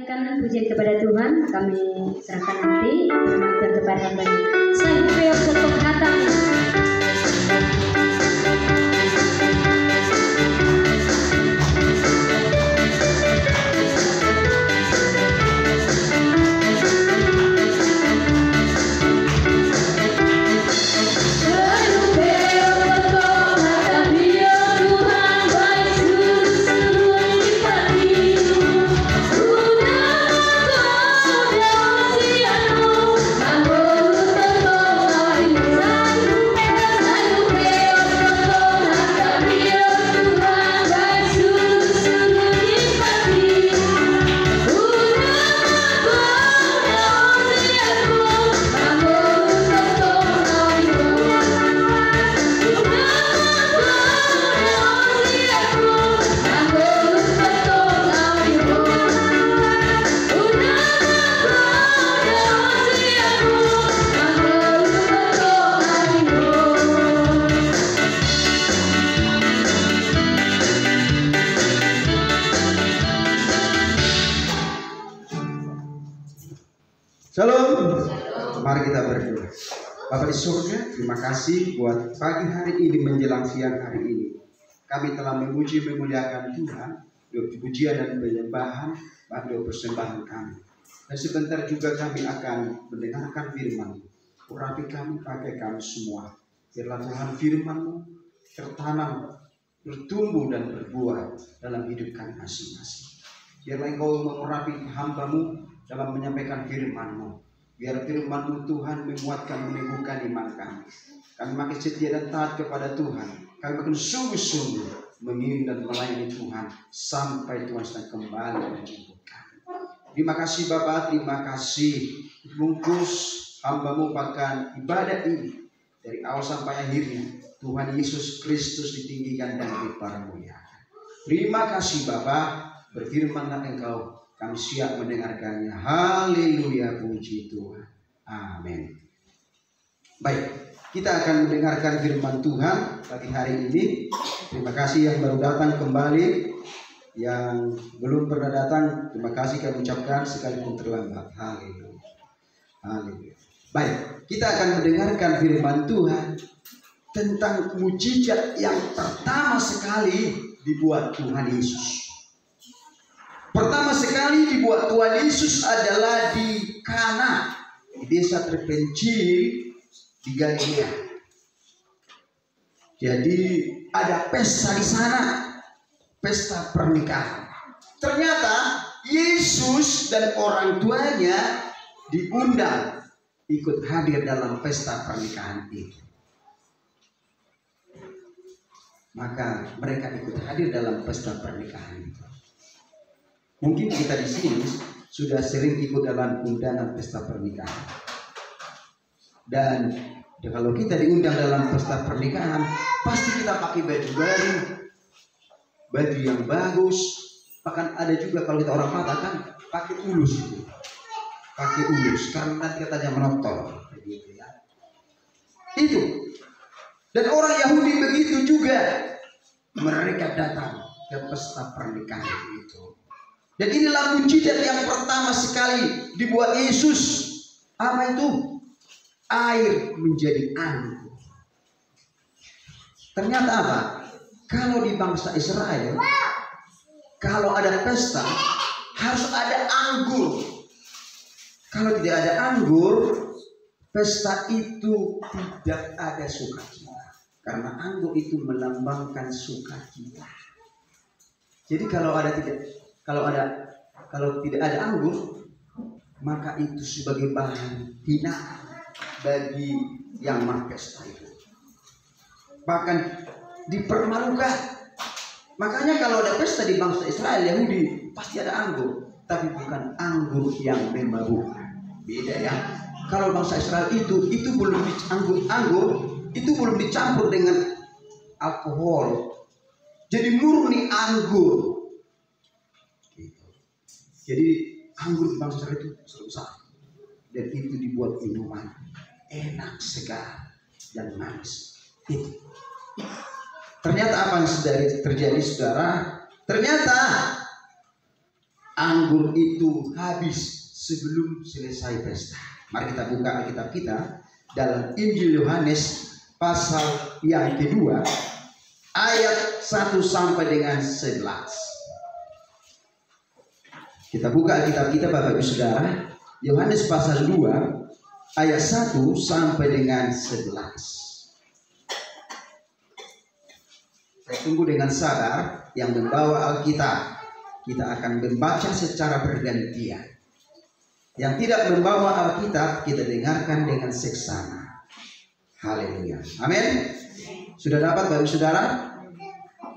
panjatkan pujian kepada Tuhan. Kami serahkan nanti firman Tuhan kepada hamba. Saya beri untuk hatanya. Shalom. Mari kita berdoa. Bapa di surga, terima kasih buat pagi hari ini menjelang siang hari ini. Kami telah memuji memuliakan Tuhan, doa pujian dan penyembahan, doa persembahan kami. Dan sebentar juga kami akan mendengarkan firman. Urapi kami, pakai kami semua. Biarlah Tuhan firman-Mu tertanam, bertumbuh dan berbuah dalam hidup kami masing-masing. Biarlah Engkau mengurapi hamba-Mu dalam menyampaikan firman-Mu. Biar firman-Mu Tuhan memuatkan, meneguhkan iman kami. Kami makin setia dan taat kepada Tuhan. Kami makin sungguh-sungguh mengiring dan melayani Tuhan sampai Tuhan sedang kembali menjemput kami. Terima kasih Bapa, terima kasih. Bungkus hamba-Mu bahkan ibadah ini dari awal sampai akhirnya. Tuhan Yesus Kristus ditinggikan dan dipermuliakan. Terima kasih Bapa. Berfirmanlah Engkau, kami siap mendengarkannya. Haleluya, puji Tuhan. Amin. Baik, kita akan mendengarkan firman Tuhan pagi hari ini. Terima kasih yang baru datang kembali. Yang belum pernah datang, terima kasih kami ucapkan sekalipun terlambat. Haleluya. Haleluya. Baik, kita akan mendengarkan firman Tuhan tentang mujizat yang pertama sekali dibuat Tuhan Yesus. Pertama sekali dibuat Tuhan Yesus adalah di Kana, di desa terpencil di Galilea. Jadi ada pesta di sana, pesta pernikahan. Ternyata Yesus dan orang tuanya diundang ikut hadir dalam pesta pernikahan itu. Maka mereka ikut hadir dalam pesta pernikahan itu. Mungkin kita di sini sudah sering ikut dalam undangan pesta pernikahan. Dan kalau kita diundang dalam pesta pernikahan, pasti kita pakai baju baru, baju yang bagus. Bahkan ada juga kalau kita orang Batak kan pakai ulus itu. Pakai ulus karena nanti katanya menonton. Begitu ya. Itu. Dan orang Yahudi begitu juga. Mereka datang ke pesta pernikahan itu. Dan inilah mujizat yang pertama sekali dibuat Yesus. Apa itu? Air menjadi anggur. Ternyata apa? Kalau di bangsa Israel, kalau ada pesta, harus ada anggur. Kalau tidak ada anggur, pesta itu tidak ada sukacita. Karena anggur itu melambangkan sukacita. Jadi kalau tidak ada anggur, maka itu sebagai bahan hinaan bagi yang berpesta itu. Bahkan dipermalukan. Makanya kalau ada pesta di bangsa Israel Yahudi pasti ada anggur, tapi bukan anggur yang memabukkan. Beda ya. Kalau bangsa Israel itu belum anggur itu belum dicampur dengan alkohol. Jadi murni anggur. Jadi anggur di bangsa itu besar dan itu dibuat minuman enak, segar dan manis. Itu. Ternyata apa yang terjadi, saudara? Ternyata anggur itu habis sebelum selesai pesta. Mari kita buka Alkitab kita dalam Injil Yohanes pasal yang kedua ayat 1 sampai dengan 11. Kita buka Alkitab kita Bapak Ibu Saudara, Yohanes pasal 2 ayat 1 sampai dengan 11. Saya tunggu dengan sabar yang membawa Alkitab. Kita akan membaca secara bergantian. Yang tidak membawa Alkitab, kita dengarkan dengan seksama. Haleluya. Amin. Sudah dapat Bapak Ibu Saudara?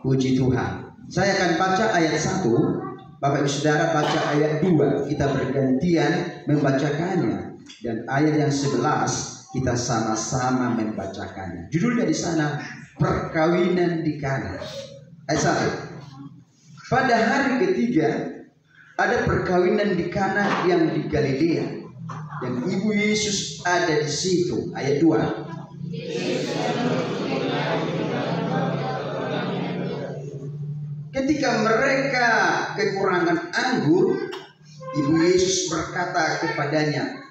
Puji Tuhan. Saya akan baca ayat 1. Bapak Ibu Saudara baca ayat 2. Kita bergantian membacakannya. Dan ayat yang 11 kita sama-sama membacakannya. Judulnya di sana perkawinan di Kana. Ayat 1. Pada hari ketiga ada perkawinan di Kana yang di Galilea dan ibu Yesus ada di situ. Ayat 2. Ketika mereka kekurangan anggur, ibu Yesus berkata kepadanya,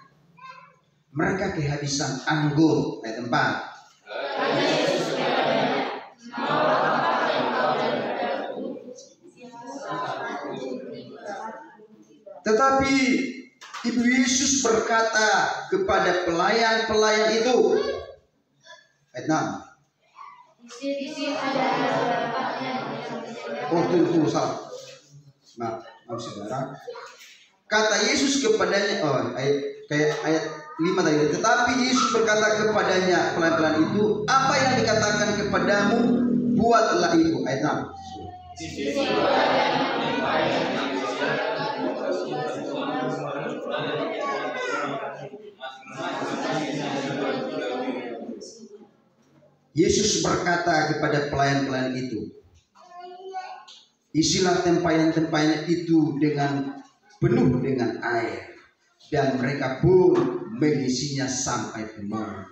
mereka kehabisan anggur. Ayat 4. Tetapi ibu Yesus berkata kepada pelayan-pelayan itu, ayat 6. Oh, tunggu, salah. Maaf saudara. Kata Yesus kepadanya, ayat 5 tadi. Tetapi Yesus berkata kepadanya, pelayan-pelayan itu, apa yang dikatakan kepadamu, buatlah itu. Ayat 6. Yesus berkata kepada pelayan-pelayan itu, isilah tempayan-tempayan itu dengan penuh dengan air, dan mereka pun mengisinya sampai penuh.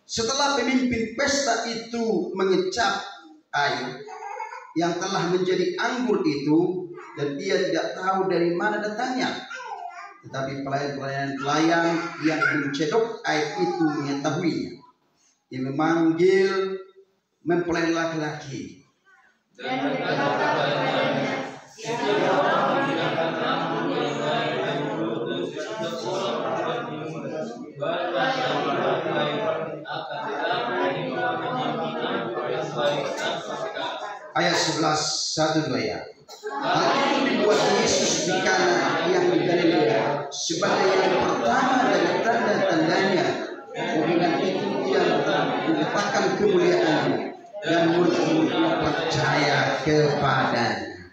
Setelah pemimpin pesta itu mengecap air yang telah menjadi anggur itu, dan ia tidak tahu dari mana datangnya, tetapi pelayan yang mencedok air itu mengetahuinya. Dia memanggil mempelai laki-laki dan berkata kepadanya, siapa orang menggunakan anggur yang lain dan berlutut untuk orang ayat 11, 1-2 ya. Hal itu dibuat Yesus di Kana yang di Galilea sebagai yang pertama dari tanda-tandanya. Dengan itu dia menyatakan kemuliaannya dan murid-muridnya percaya kepadanya.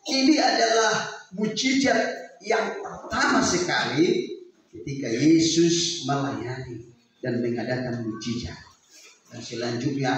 Ini adalah mukjizat yang pertama sekali ketika Yesus melayani dan mengadakan mukjizat. Dan selanjutnya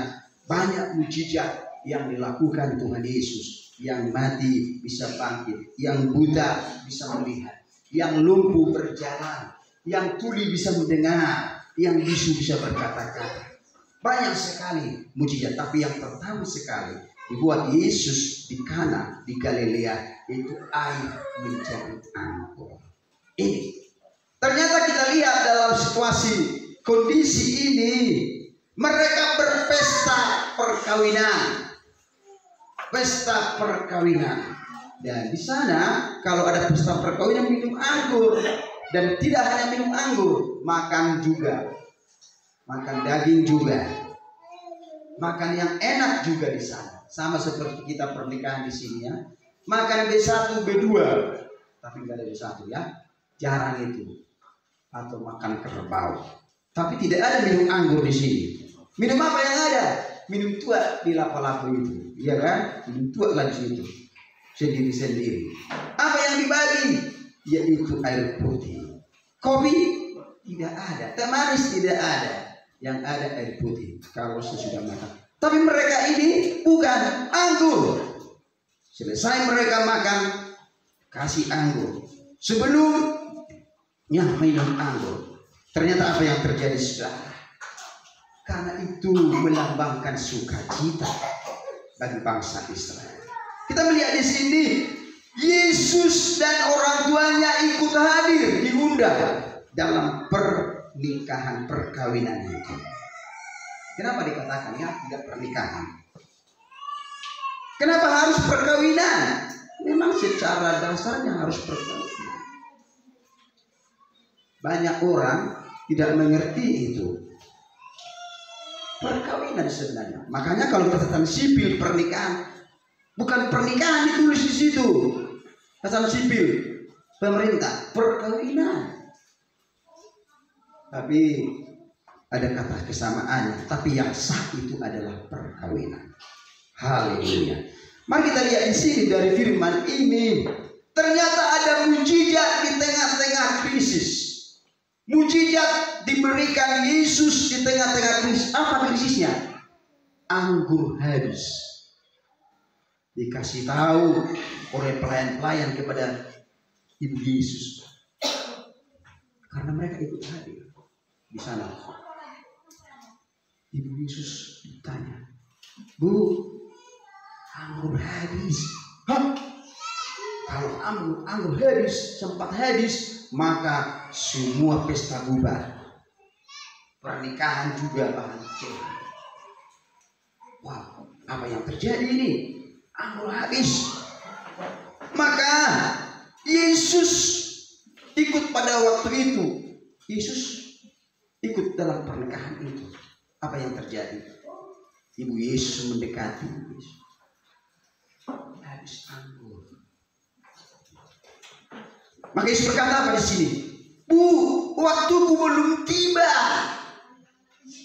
banyak mukjizat yang dilakukan Tuhan Yesus. Yang mati bisa bangkit, yang buta bisa melihat, yang lumpuh berjalan, yang tuli bisa mendengar, yang bisu bisa berkata-kata. Banyak sekali mukjizat, tapi yang pertama sekali dibuat Yesus di Kana di Galilea itu air menjadi anggur. Ini ternyata kita lihat dalam situasi kondisi ini, mereka berpesta perkawinan. Pesta perkawinan. Dan di sana kalau ada pesta perkawinan minum anggur, dan tidak hanya minum anggur, makan juga, makan daging juga, makan yang enak juga di sana. Sama seperti kita pernikahan di sini ya, makan B1 B2, tapi nggak ada B1 ya, jarang itu. Atau makan kerbau, tapi tidak ada minum anggur di sini. Minum apa yang ada? Minum tua di lapo-lapo itu, iya kan? Minum tua lah di situ, sendiri-sendiri. Apa yang dibagi? Yaitu air putih. Kopi tidak ada, teh manis tidak ada. Yang ada air putih kalau sesudah makan. Tapi mereka ini bukan anggur. Selesai mereka makan, kasih anggur. Sebelumnya minum anggur, Ternyata apa yang terjadi, saudara? Karena itu melambangkan sukacita bagi bangsa Israel. Kita melihat di sini Yesus dan orang tuanya ikut hadir, diundang dalam pernikahan, perkawinan itu. Kenapa dikatakan ya tidak pernikahan? Kenapa harus perkawinan? Memang secara dasarnya harus perkawinan. Banyak orang tidak mengerti itu. Perkawinan sebenarnya. Makanya kalau catatan sipil pernikahan, bukan pernikahan ditulis di situ. Catatan sipil pemerintah, perkawinan. Tapi ada kata kesamaannya. Tapi yang sah itu adalah perkawinan. Haleluya. Mari kita lihat di sini dari firman ini. Ternyata ada mujizat di tengah-tengah krisis. Mujizat diberikan Yesus di tengah-tengah krisis. Apa krisisnya? Anggur habis. Dikasih tahu oleh pelayan-pelayan kepada Ibu Yesus. Karena mereka ikut hadir di sana. Ibu Yesus ditanya, "Bu, anggur habis." Hah? Kalau anggur habis, sempat habis, maka semua pesta bubar. Pernikahan juga hancur. Wow, apa yang terjadi ini? Anggur habis. Maka Yesus ikut pada waktu itu. Yesus ikut dalam pernikahan itu. Apa yang terjadi? Ibu Yesus mendekati Yesus. Habis anggur. Maka Yesus berkata apa di sini? "Bu, waktuku belum tiba."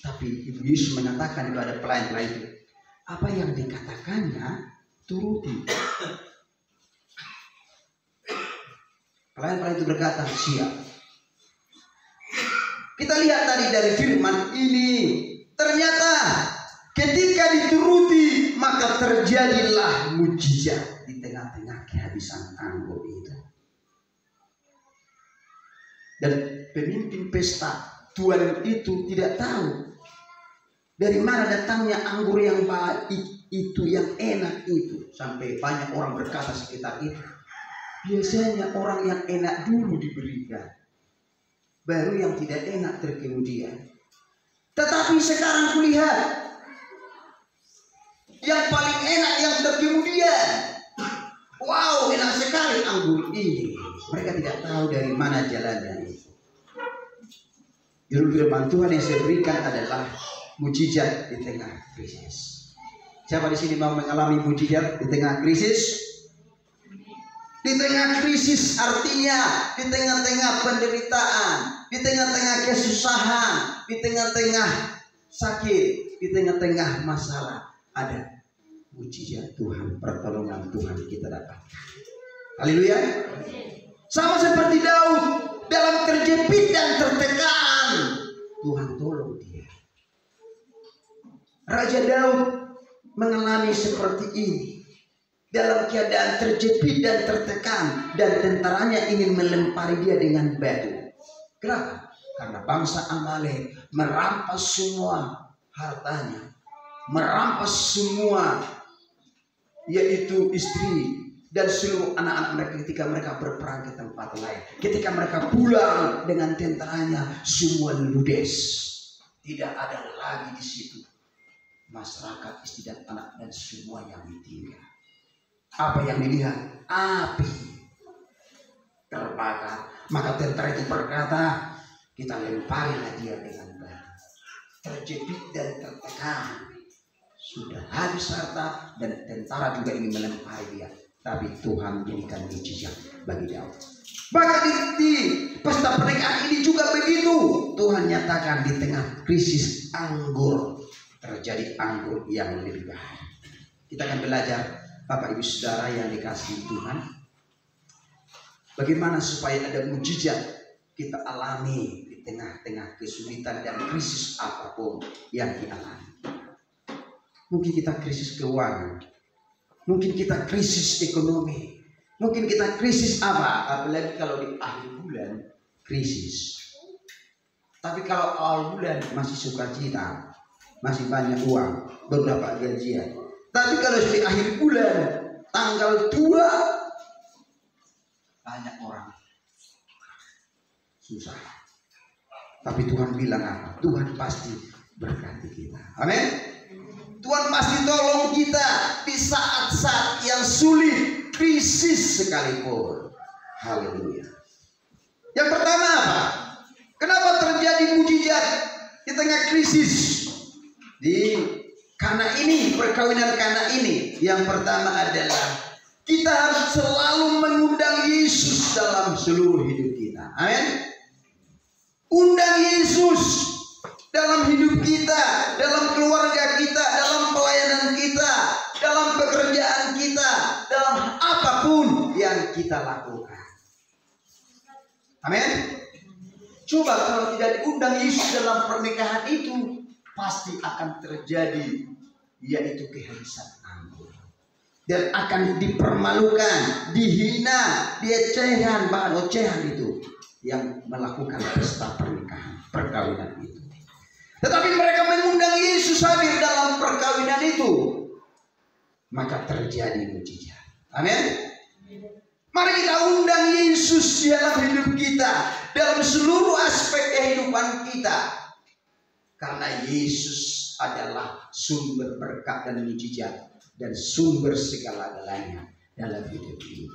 Tapi Ibu Yesus mengatakan kepada pelayan-pelayan itu, apa yang dikatakannya turuti. Pelayan-pelayan itu berkata, "Siap." Kita lihat tadi dari firman ini, ternyata ketika dituruti maka terjadilah mujizat di tengah-tengah kehabisan anggur itu. Dan pemimpin pesta tuan itu tidak tahu dari mana datangnya anggur yang baik itu, yang enak itu. Sampai banyak orang berkata sekitar itu, biasanya orang yang enak dulu diberikan, baru yang tidak enak terkemudian. Tetapi sekarang kulihat yang paling enak yang terkemudian. Wow, enak sekali anggur ini. Mereka tidak tahu dari mana jalannya itu. Juru firman Tuhan yang saya berikan adalah mujizat di tengah krisis. Siapa di sini mau mengalami mujizat di tengah krisis? Di tengah krisis artinya di tengah-tengah penderitaan, di tengah-tengah kesusahan, di tengah-tengah sakit, di tengah-tengah masalah ada mujizat Tuhan, pertolongan Tuhan kita dapatkan. Haleluya. Sama seperti Daud dalam terjepit dan tertekan, Tuhan tolong dia. Raja Daud mengalami seperti ini. Dalam keadaan terjepit dan tertekan, dan tentaranya ingin melempari dia dengan batu. Kenapa? Karena bangsa Amalek merampas semua hartanya, merampas semua, yaitu istri dan seluruh anak-anak mereka ketika mereka berperang ke tempat lain. Ketika mereka pulang dengan tentaranya, semua ludes. Tidak ada lagi di situ masyarakat, istri dan anak dan semua yang ditinggal. Apa yang dilihat? Api terbakar. Maka tentara itu berkata, kita lemparilah dia dengan batu. Terjepit dan tertekan, sudah habis harta, dan tentara juga ingin melempari dia. Tapi Tuhan berikan mujizat bagi Daud. Bahkan di pesta pernikahan ini juga begitu. Tuhan nyatakan di tengah krisis anggur terjadi anggur yang lebih baik. Kita akan belajar, Bapak Ibu Saudara yang dikasihi Tuhan, bagaimana supaya ada mujizat kita alami di tengah-tengah kesulitan dan krisis apapun yang dialami. Mungkin kita krisis keuangan, mungkin kita krisis ekonomi, mungkin kita krisis apa, apalagi kalau di akhir bulan krisis. Tapi kalau awal bulan masih sukacita, masih banyak uang, baru dapat gajian. Tapi kalau di akhir bulan, tanggal 2, banyak orang susah. Tapi Tuhan bilang apa? Tuhan pasti berkati kita. Amin. Tuhan pasti tolong kita di saat-saat yang sulit, krisis sekalipun. Haleluya. Yang pertama apa? Kenapa terjadi mujizat di tengah krisis? Di Kana ini, perkawinan Kana ini. Yang pertama adalah kita harus selalu mengundang Yesus dalam seluruh hidup kita. Amin. Undang Yesus dalam hidup kita, dalam keluarga kita, dalam pelayanan kita, dalam pekerjaan kita, dalam apapun yang kita lakukan. Amin. Coba kalau tidak diundang Yesus dalam pernikahan itu, pasti akan terjadi yaitu kehabisan anggur. Dan akan dipermalukan, dihina, diecehan, bahkan ocehan itu yang melakukan pesta pernikahan, perkawinan itu. Tetapi mereka mengundang Yesus hadir dalam perkawinan itu, maka terjadi mujizat. Amin. Mari kita undang Yesus dalam hidup kita, dalam seluruh aspek kehidupan kita. Karena Yesus adalah sumber berkat dan mujizat dan sumber segala-galanya dalam hidup ini.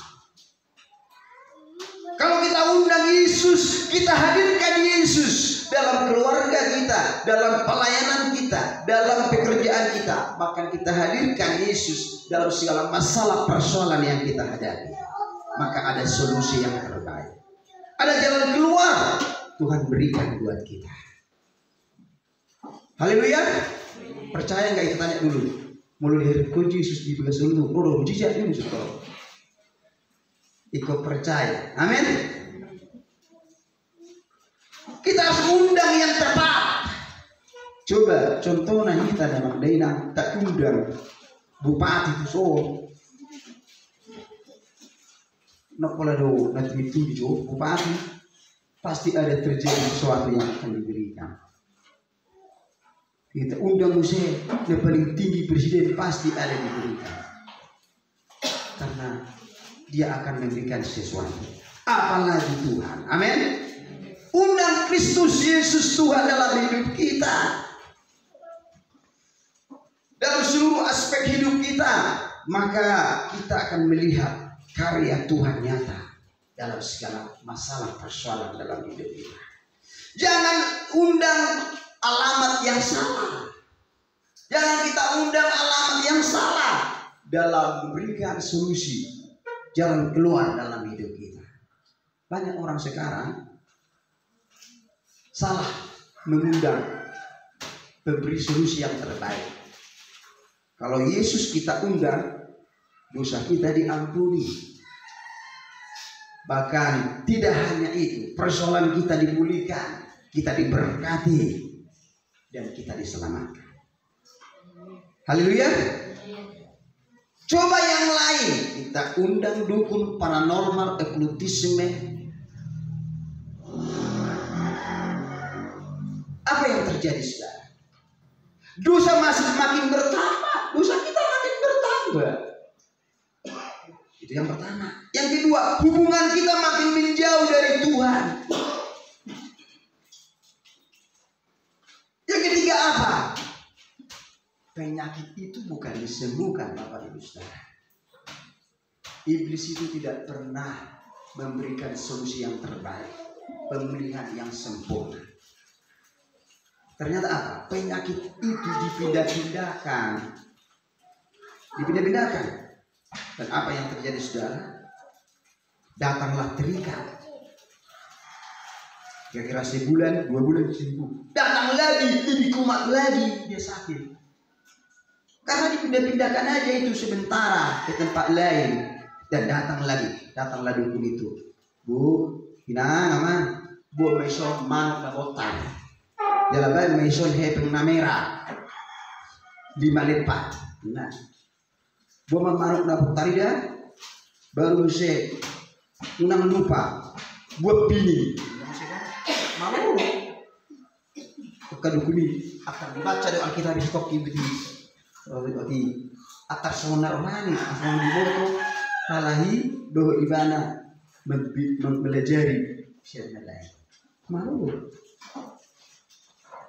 Kalau kita undang Yesus, kita hadirkan Yesus dalam keluarga kita, dalam pelayanan kita, dalam pekerjaan kita, bahkan kita hadirkan Yesus dalam segala masalah persoalan yang kita hadapi, maka ada solusi yang terbaik. Ada jalan keluar Tuhan berikan buat kita. Haleluya. Percaya nggak? Kita tanya dulu. Mulai dari kunci Yesus di belas dulu. Bro, mujizat ini sudah. Ikut percaya. Amin. Kita harus undang yang tepat. Coba contohnya kita dalam daerah tak undang bupati itu so. Nak pola do nanti itu jo bupati pasti ada terjadi sesuatu yang akan diberikan. Kita undang musuh yang paling tinggi presiden pasti ada diberikan. Karena dia akan memberikan sesuatu. Apalagi Tuhan. Amin. Undang Kristus Yesus Tuhan dalam hidup kita. Dalam seluruh aspek hidup kita. Maka kita akan melihat karya Tuhan nyata dalam segala masalah persoalan dalam hidup kita. Jangan undang alamat yang salah. Jangan kita undang alamat yang salah dalam memberikan solusi jalan keluar dalam hidup kita. Banyak orang sekarang salah mengundang pemberi solusi yang terbaik. Kalau Yesus kita undang, dosa kita diampuni. Bahkan tidak hanya itu, persoalan kita dipulihkan, kita diberkati, dan kita diselamatkan. Haleluya. Coba yang lain, kita undang dukun paranormal, okkultisme. Apa yang terjadi saudara? Dosa masih makin bertambah, dosa kita makin bertambah. Itu yang pertama. Yang kedua, hubungan kita makin menjauh dari Tuhan. Yang ketiga apa? Penyakit itu bukan disembuhkan Bapak Ibu Saudara. Iblis itu tidak pernah memberikan solusi yang terbaik, pemulihan yang sempurna. Ternyata apa? Penyakit itu dipindah-pindahkan. Dan apa yang terjadi saudara? Datanglah terikat. Kira-kira sebulan, 2 bulan sembuh. Datang lagi, lebih kumat lagi, dia sakit. Karena dipindah-pindahkan aja itu sementara ke tempat lain. Dan datanglah dukun itu. Bu, hinang aman. Bu, meson manuk na botan. Jalaban meson hepeng na merah. 5 lepat. Nah. Bu, manuk na botan dah. Baru saya unang lupa. Buat bini. Mau. kadukuni akan dibaca di Alkitab di stok di atar sonar rohani asal diboto halahi doho ibana membelajari siapa lain malu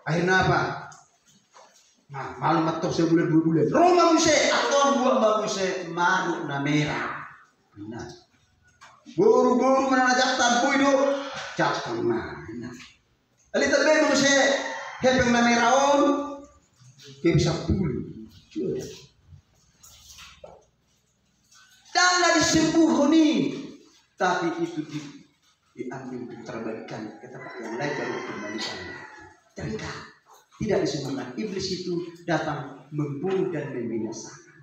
akhirnya apa? Nah, malam atau sebulan 2 bulan Roma muse atau buah muse maru na merah benar buru-buru menanajak tanpu itu cakap mana alita be muse hepeng na merahon ke bisa puluh dan nggak disembuh nih tapi itu diambil terbalikan ke tempat yang lain baru dikembalikan terikat tidak disembuhkan. Iblis itu datang membunuh dan membinasakan.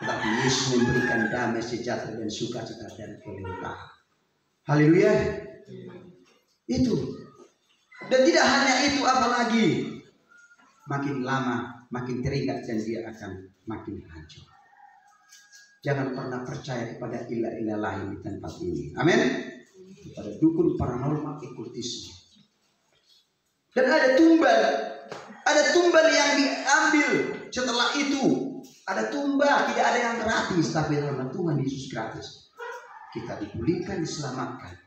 Tetapi Yesus memberikan damai sejahtera dan sukacita dan kelimpahan. Haleluya. Itu. Dan tidak hanya itu, apalagi makin lama makin terikat dan dia akan makin hancur. Jangan pernah percaya kepada ilah-ilah lain di tempat ini. Amin. Kepada dukun paranormal okultisme. Dan ada tumbal yang diambil setelah itu. Ada tumbal, tidak ada yang gratis, tapi dalam Tuhan Yesus gratis. Kita dipulihkan, diselamatkan,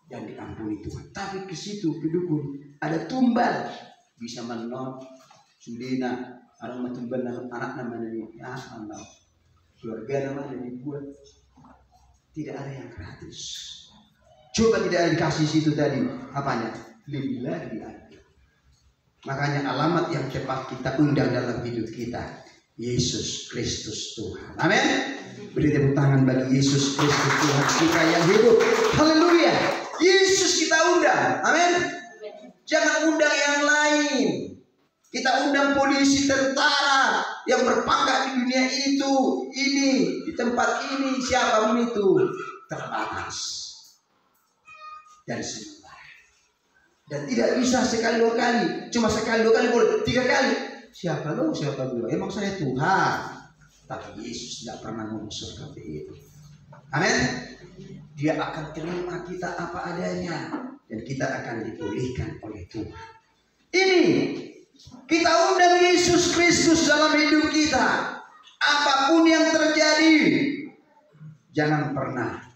dan diampuni Tuhan. Tapi ke situ, ke dukun, ada tumbal, bisa menol, sudena, orang tumbal anak namanya ya, anak keluarga namanya dibuat. Tidak ada yang gratis. Coba tidak ada dikasih situ tadi, apanya? Lebih lagi ada. Makanya alamat yang cepat kita undang dalam hidup kita, Yesus Kristus Tuhan. Amin. Beri tepuk tangan bagi Yesus Kristus Tuhan kita yang hidup. Haleluya. Yesus kita undang. Amin. Jangan undang yang lain. Kita undang polisi, tentara yang berpangkat di dunia itu, ini di tempat ini, siapapun itu terbatas dari semua. Dan tidak bisa sekali 2 kali, cuma sekali 2 kali boleh, 3 kali. Siapa lo? Siapa dulu? Emang saya Tuhan. Tapi Yesus tidak pernah ngomong seperti itu. Amin. Dia akan terima kita apa adanya dan kita akan dipulihkan oleh Tuhan. Ini kita undang Yesus Kristus dalam hidup kita. Apapun yang terjadi, jangan pernah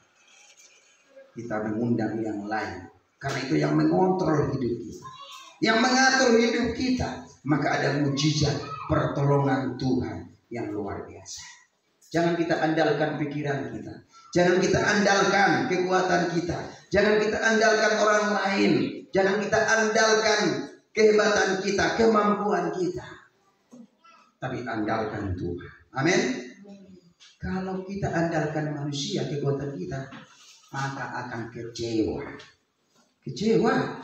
kita mengundang yang lain. Karena itu yang mengontrol hidup kita, yang mengatur hidup kita. Maka ada mujizat pertolongan Tuhan yang luar biasa. Jangan kita andalkan pikiran kita, jangan kita andalkan kekuatan kita, jangan kita andalkan orang lain, jangan kita andalkan kehebatan kita, kemampuan kita, tapi andalkan Tuhan. Amin. Kalau kita andalkan manusia, kekuatan kita, maka akan kecewa. Kecewa.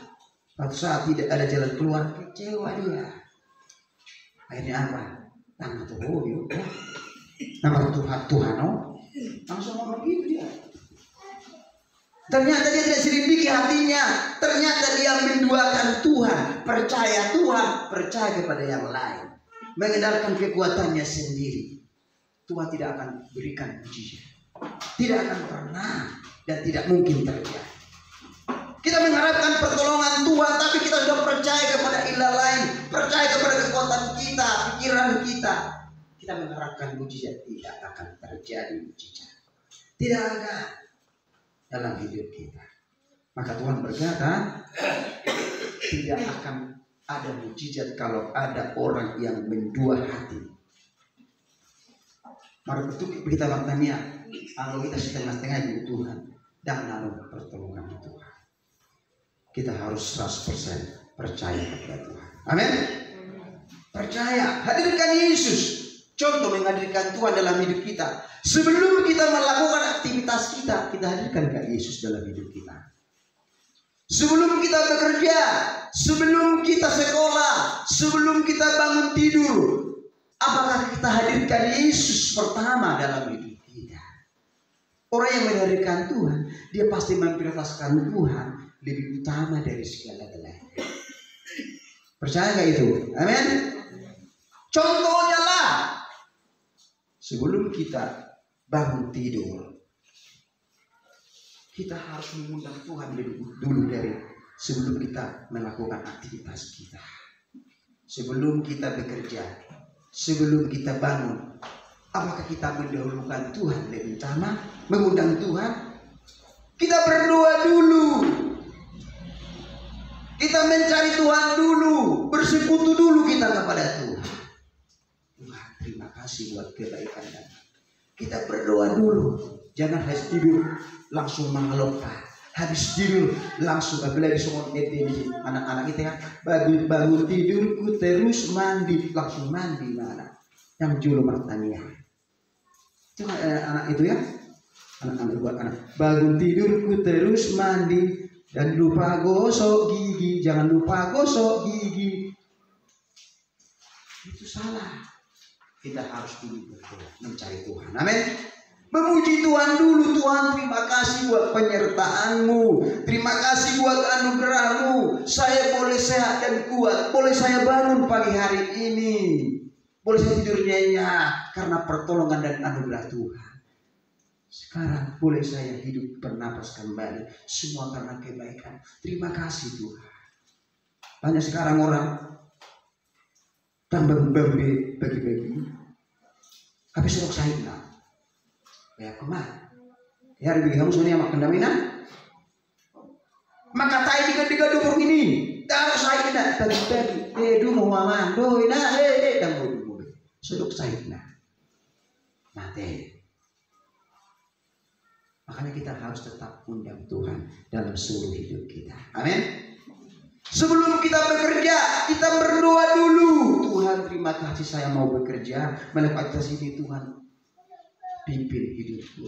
Suatu saat tidak ada jalan keluar, kecewa dia. Akhirnya apa? Nama Tuhan, nama Tuhan, langsung ngomong gitu dia. Ternyata dia tidak selidiki hatinya. Ternyata dia menduakan Tuhan, percaya kepada yang lain, mengandalkan kekuatannya sendiri. Tuhan tidak akan berikan mujizat, tidak akan pernah dan tidak mungkin terjadi. Kita mengharapkan pertolongan Tuhan, tapi kita sudah percaya kepada ilah lain, percaya kepada kekuatan kita, pikiran kita. Kita mengharapkan mujizat, tidak akan terjadi mujizat. Tidak akan dalam hidup kita. Maka Tuhan berkata, tidak akan ada mujizat kalau ada orang yang mendua hati. Maka betul kita bertanya, kalau kita setengah-setengah di Tuhan dan lalu pertolongan Tuhan. Kita harus 100% percaya kepada Tuhan. Amin. Percaya, hadirkan Yesus. Contoh menghadirkan Tuhan dalam hidup kita. Sebelum kita melakukan aktivitas kita, kita hadirkan ke Yesus dalam hidup kita. Sebelum kita bekerja, sebelum kita sekolah, sebelum kita bangun tidur, apakah kita hadirkan Yesus pertama dalam hidup kita? Orang yang menghadirkan Tuhan, dia pasti memprioritaskan Tuhan lebih utama dari segala-galanya. Percaya gak itu? Amin. Contohnya lah, sebelum kita bangun tidur, kita harus mengundang Tuhan lebih dulu dari sebelum kita melakukan aktivitas kita. sebelum kita bekerja, sebelum kita bangun, apakah kita mendahulukan Tuhan lebih utama, mengundang Tuhan? Kita berdoa dulu, kita mencari Tuhan dulu, bersekutu dulu kita kepada Tuhan. Tuhan, terima kasih buat kebaikan dan kita berdoa dulu. Jangan habis tidur langsung mengeluhkan. Habis tidur langsung, apalagi semua anak-anak kita kan bangun tidurku terus mandi, langsung mandi mana? Yang julu bertanya. Itu anak itu ya, anak-anak buat anak. Bangun tidurku terus mandi dan lupa gosok gigi, jangan lupa gosok gigi. Itu salah. Kita harus dulu berdoa, mencari Tuhan. Amin. Memuji Tuhan dulu. Tuhan, terima kasih buat penyertaan-Mu, terima kasih buat anugerah-Mu. Saya boleh sehat dan kuat, boleh saya bangun pagi hari ini, boleh saya tidur nyenyak karena pertolongan dan anugerah Tuhan. Sekarang boleh saya hidup bernapas kembali, semua karena kebaikan. Terima kasih Tuhan. Banyak sekarang orang tambah bagi-bagi, habis serok saya ya kemana? Ya hari kamu sebenarnya makan daminan. Maka tay diga dukung ini. Taruh saya nak bagi-bagi. Dulu mau maman, doi nak dan bodoh. Seduk saya nak. Mati. Makanya kita harus tetap undang Tuhan dalam seluruh hidup kita. Amin. Sebelum kita bekerja, kita berdoa dulu. Tuhan, terima kasih saya mau bekerja. Melepas sini Tuhan, pimpin hidupku,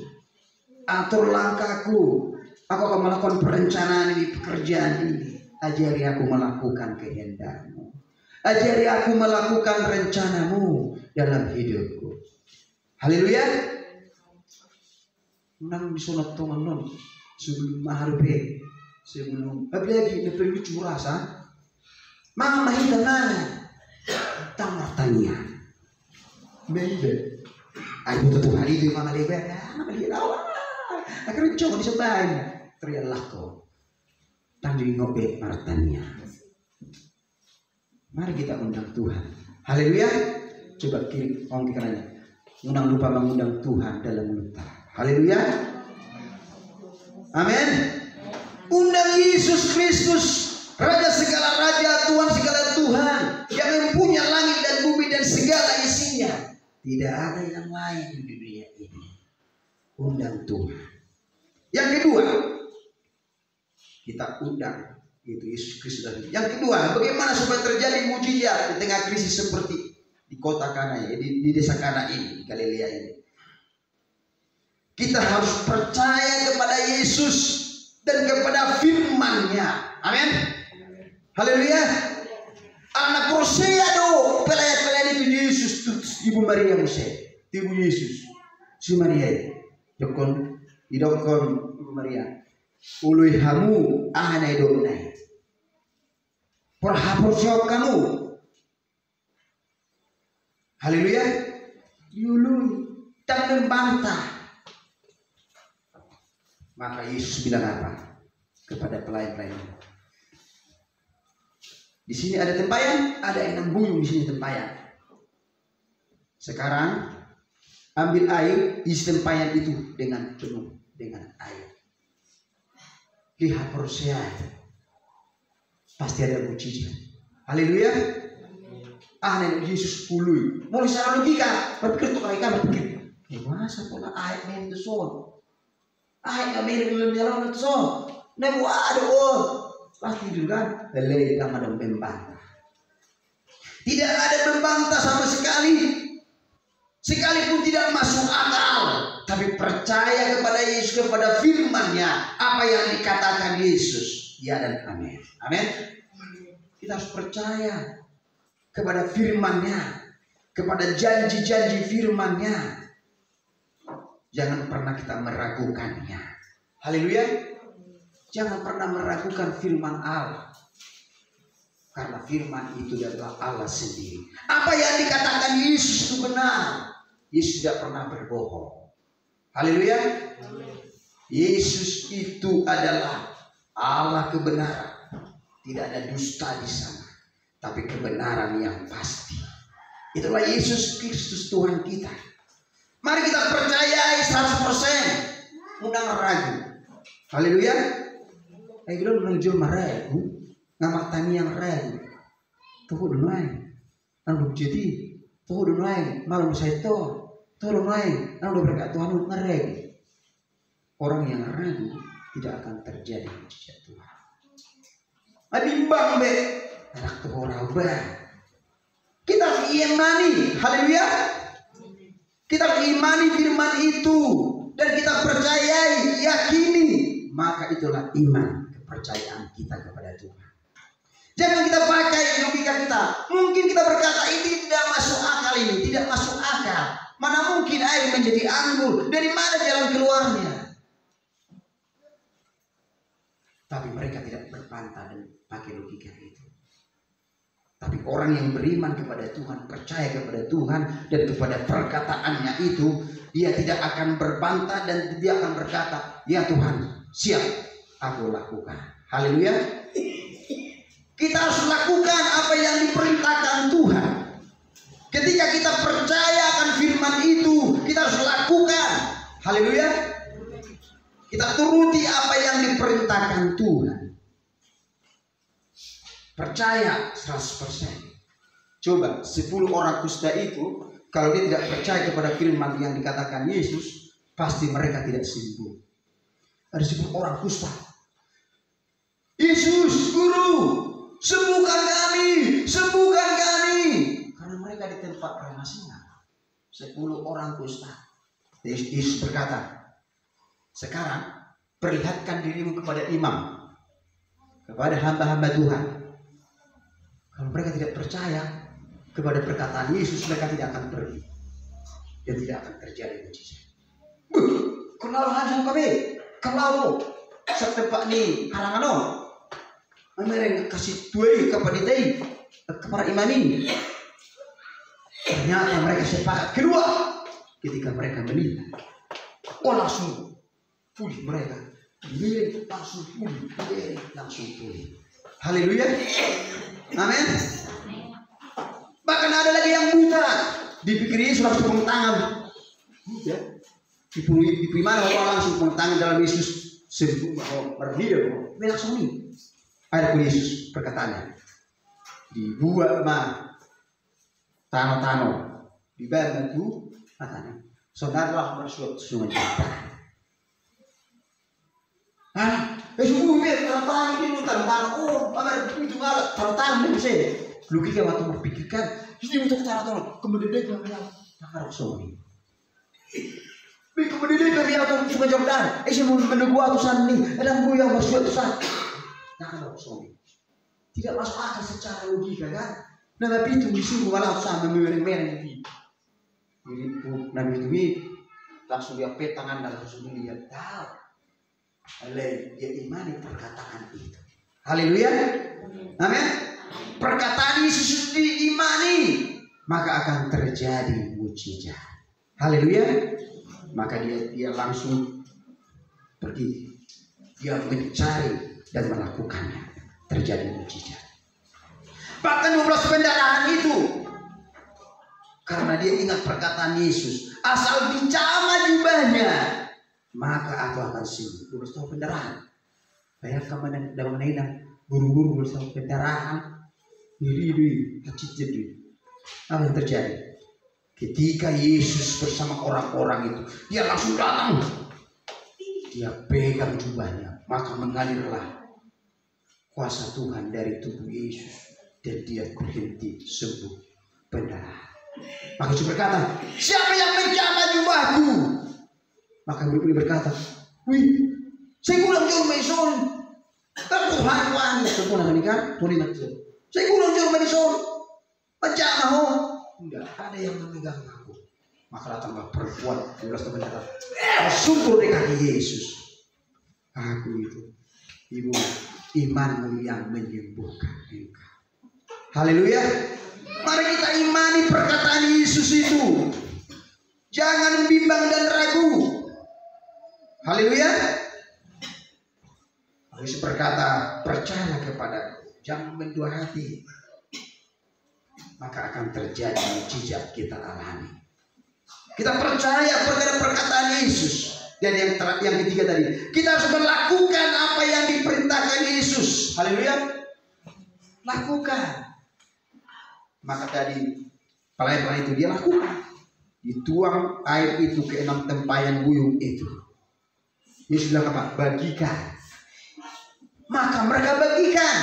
atur langkahku. Aku akan melakukan perencanaan di pekerjaan ini. Ajari aku melakukan kehendak-Mu. Ajari aku melakukan rencana-Mu dalam hidupku. Haleluya. Nang disunat teman-teman sebelum maharbe, sebelum apalagi perlu curasa. Mama mahita nana tamatanya. Bebe. Aku tuh hari itu mama lebar, mama lebar. Akhirnya coba disebain, teriaklah kau. Tanjung ngobek martanya. Mari kita undang Tuhan. Haleluya. Coba kiri orang kiranya. Undang lupa mengundang Tuhan dalam mulut. Haleluya. Amin. Undang Yesus Kristus, Raja segala raja, Tuhan segala Tuhan, yang mempunyai langit dan bumi dan segala isinya. Tidak ada yang lain di dunia ini. Undang Tuhan. Yang kedua, kita undang itu Yesus Kristus. Yang kedua, bagaimana supaya terjadi mujizat di tengah krisis seperti di kota Kana, di desa Kana ini, di Galilea ini. Kita harus percaya kepada Yesus dan kepada firman-Nya. Amin. Haleluya. Anak Hosea do pelayan-pelayan itu Yesus tuh Ibu Maria Hosea, Ibu Yesus, si Maria, dokon Ibu Maria, ului hamu ahana idonai, perhapur siap kamu, haleluya, yului tak membantah, maka Yesus bilang apa kepada pelayan-pelayan? Di sini ada tempayan, ada enam buyung di sini tempayan. Sekarang ambil air, isi tempayan itu dengan penuh dengan air. Lihat Hosea, pasti ada mujizat. Haleluya. Nenek Yesus pului. Mulai secara logika, berpikir untuk mereka berpikir, masa pola air main itu son? Air nggak mirip dengan jalan itu son. Nek waduh. Pasti juga belai kita ada membantah. Tidak ada membantah sama sekali. Sekalipun tidak masuk akal, tapi percaya kepada Yesus, kepada firman-Nya, apa yang dikatakan Yesus, ya dan amin. Amin. Kita harus percaya kepada firman-Nya, kepada janji-janji firman-Nya. Jangan pernah kita meragukannya. Haleluya. Jangan pernah meragukan firman Allah. Karena firman itu adalah Allah sendiri. Apa yang dikatakan Yesus itu benar. Yesus tidak pernah berbohong. Haleluya. Yesus itu adalah Allah kebenaran. Tidak ada dusta di sana. tapi kebenaran yang pasti. Itulah Yesus Kristus Tuhan kita. Mari kita percayai 100%. Undang ragu. Haleluya. Ay bilang nang jul maragu. Ngamak tani yang ragu. Tuh dunay. Ang jadi. Tuh dunay. Malam saya itu. Tuh dunay. Ang berkat Tuhan ngareg. Orang yang ragu tidak akan terjadi mujizat Tuhan. Adimbang be. Anak tuh orang bah. Kita imani, haleluya. Kita imani firman itu dan kita percayai, yakini, maka itulah iman, kepercayaan kita kepada Tuhan. Jangan kita pakai logika kita. Mungkin kita berkata ini tidak masuk akal, ini tidak masuk akal. Mana mungkin air menjadi anggur? Dari mana jalan keluarnya? Tapi mereka tidak berbantah dan pakai logika itu. Tapi orang yang beriman kepada Tuhan, percaya kepada Tuhan dan kepada perkataannya itu, dia tidak akan berbantah dan dia akan berkata, ya Tuhan, siap, aku lakukan. Haleluya. Kita harus lakukan apa yang diperintahkan Tuhan. Ketika kita percaya akan firman itu, kita harus lakukan. Haleluya. Kita turuti apa yang diperintahkan Tuhan. Percaya 100%. Coba 10 orang kusta itu, kalau dia tidak percaya kepada firman yang dikatakan Yesus, pasti mereka tidak sembuh. Ada 10 orang kusta. Yesus, Guru, sembuhkan kami, sembuhkan kami. Karena mereka di tempat pengasingan. 10 orang kusta. Yesus berkata, sekarang perlihatkan dirimu kepada imam, kepada hamba-hamba Tuhan. Kalau mereka tidak percaya kepada perkataan Yesus, mereka tidak akan pergi dan tidak akan terjadi mujizat. Kalau langsung kami, kalau setempat ni halangan mereka kasih tuai kepada imam ini. Ternyata mereka sepakat. Kedua, ketika mereka meninggal, langsung pulih mereka. Miring langsung pulih, miring langsung pulih. Haleluya. Amin. Bahkan ada lagi yang buta, dipikir sudah tepung tangan. Ya. Di mana orang langsung tepung tangan dalam Yesus sembuh bahwa berdiri. Langsung ini. Ada pun Yesus perkataannya. Dibuat mah tano-tano dibantu katanya. Saudara bersuatu sungai. Sembuh tano-tano ini tano-tano. Oh, apa itu malah tano-tano ini saya. Logika waktu berpikirkan ini untuk tano-tano kemudian dia bilang tak sungai. Kemudian dia bilang sungai Jordan. Saya mau menunggu atusan ini. Ada yang bersuatu atusan. Nah, tidak masuk akal secara logika kan? Nah, tapi itu disuruh malah sama mereng-mereng ini. Itu Nabi itu langsung dia tangan dan langsung dia tahu. Haleluya, dia imani perkataan itu. Haleluya, amin. Perkataan Yesus diimani, maka akan terjadi mujizat. Haleluya, maka dia langsung pergi. Dia mencari dan melakukannya, terjadi mujizat. Bahkan 12 pendarahan itu, karena dia ingat perkataan Yesus, asal dicama jubahnya, maka aku akan sembuh. 12 tahun pendarahan. Bayangkan mana guru-guru bersama pendarahan, diri kacit jadi. Apa yang terjadi? Ketika Yesus bersama orang-orang itu, dia langsung datang. Dia pegang jubahnya, maka mengalirlah kuasa Tuhan dari tubuh Yesus dan dia berhenti sembuh pendarahan. Maka Yesus berkata, siapa yang menjama jubahku? Maka murid berkata, wih, saya kurang jauh maison. Kan Tuhan wangi sempurna menikah, boleh macam. Saya kurang jauh maison. Menjama ho, enggak ada yang memegang aku. Maka datanglah perempuan 12 tahun berkata, bersungkur di kaki Yesus. Aku itu, ibu, imanmu yang menyembuhkan engkau. Haleluya. Mari kita imani perkataan Yesus itu. Jangan bimbang dan ragu. Haleluya. Yesus berkata, percayalah kepadaku, jangan mendua hati. maka akan terjadi mujizat kita alami. Kita percaya perkara perkataan Yesus. Dan yang ketiga tadi, kita harus melakukan apa yang diperintahkan Yesus. Haleluya. Lakukan. Maka tadi pelayan itu dia lakukan. Dituang air itu ke 6 tempayan buyung itu. Yesus bilang apa? Bagikan. Maka mereka bagikan.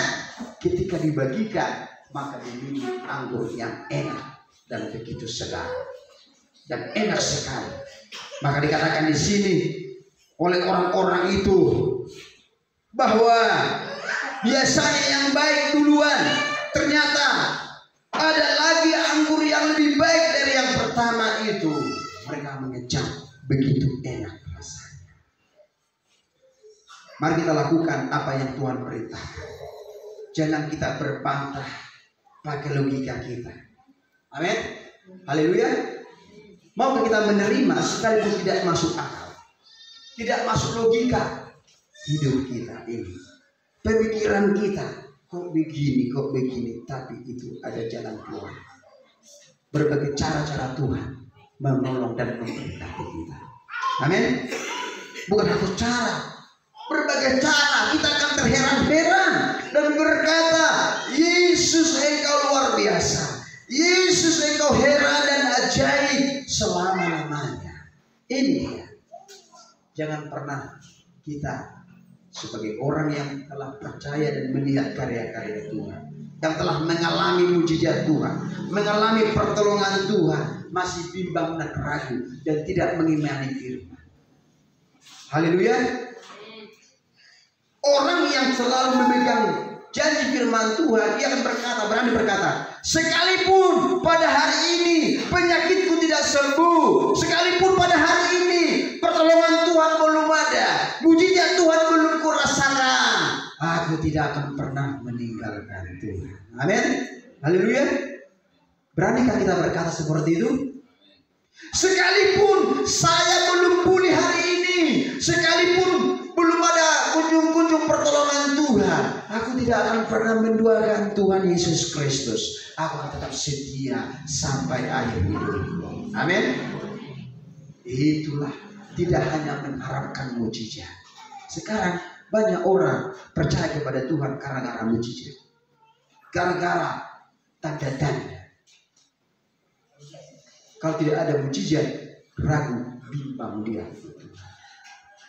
Ketika dibagikan, maka diminum anggur yang enak dan begitu segar dan enak sekali. Maka dikatakan di sini oleh orang-orang itu bahwa biasanya yang baik duluan, ternyata ada lagi anggur yang lebih baik dari yang pertama itu. Mereka mengecam, begitu enak rasanya. Mari kita lakukan apa yang Tuhan perintahkan. Jangan kita berbantah pakai logika kita. Amin. Haleluya. Maukah kita menerima sekalipun tidak masuk akal, tidak masuk logika hidup kita ini, pemikiran kita kok begini, tapi itu ada jalan keluar. Berbagai cara-cara Tuhan menolong dan memberkati kita. Amin. Bukan satu cara, berbagai cara. Kita akan terheran-heran dan berkata, Yesus engkau luar biasa, Yesus engkau heran dan ajaib selama-lamanya. Ini dia. Jangan pernah kita sebagai orang yang telah percaya dan melihat karya-karya Tuhan, yang telah mengalami mujizat Tuhan, mengalami pertolongan Tuhan, masih bimbang dan ragu dan tidak mengimani firman. Haleluya. Orang yang selalu memegang janji firman Tuhan, dia akan berani berkata, sekalipun pada hari ini penyakitku tidak sembuh, sekalipun pada hari ini pertolongan Tuhan belum ada, mujizat Tuhan belum kurasakan, aku tidak akan pernah meninggalkan Tuhan. Amin. Haleluya. Beranikah kita berkata seperti itu? Sekalipun saya belum pulih hari ini, sekalipun belum ada kunjung-kunjung pertolongan Tuhan, aku tidak akan pernah menduakan Tuhan Yesus Kristus. Aku akan tetap setia sampai akhir hidup. Amin. Itulah, tidak hanya mengharapkan mujizat. Sekarang banyak orang percaya kepada Tuhan gara-gara mujizat, gara-gara tanda-tanda. Kalau tidak ada mujizat, ragu, bimbang dia.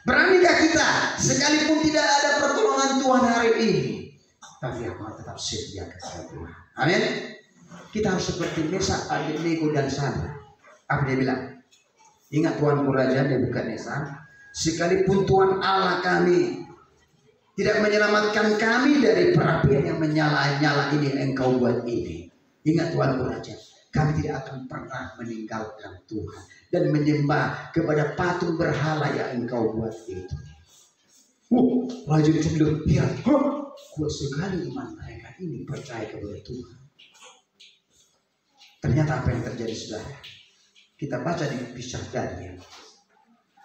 Beranikah kita sekalipun tidak ada pertolongan Tuhan hari ini, tapi aku tetap setia kepada Tuhan. Amin. Kita harus seperti Mesak, Abednego dan Sadrak. Apa dia bilang? Ingat Tuhan Raja dan bukan Mesak. Sekalipun Tuhan Allah kami tidak menyelamatkan kami dari perapian yang menyala-nyala ini engkau buat ini. Ingat Tuhan Raja, kami tidak akan pernah meninggalkan Tuhan dan menyembah kepada patung berhala yang engkau buat itu. Raja itu bilang, ya, kuat sekali iman mereka ini percaya kepada Tuhan. Ternyata apa yang terjadi, saudara? Kita baca di kisah Daniel.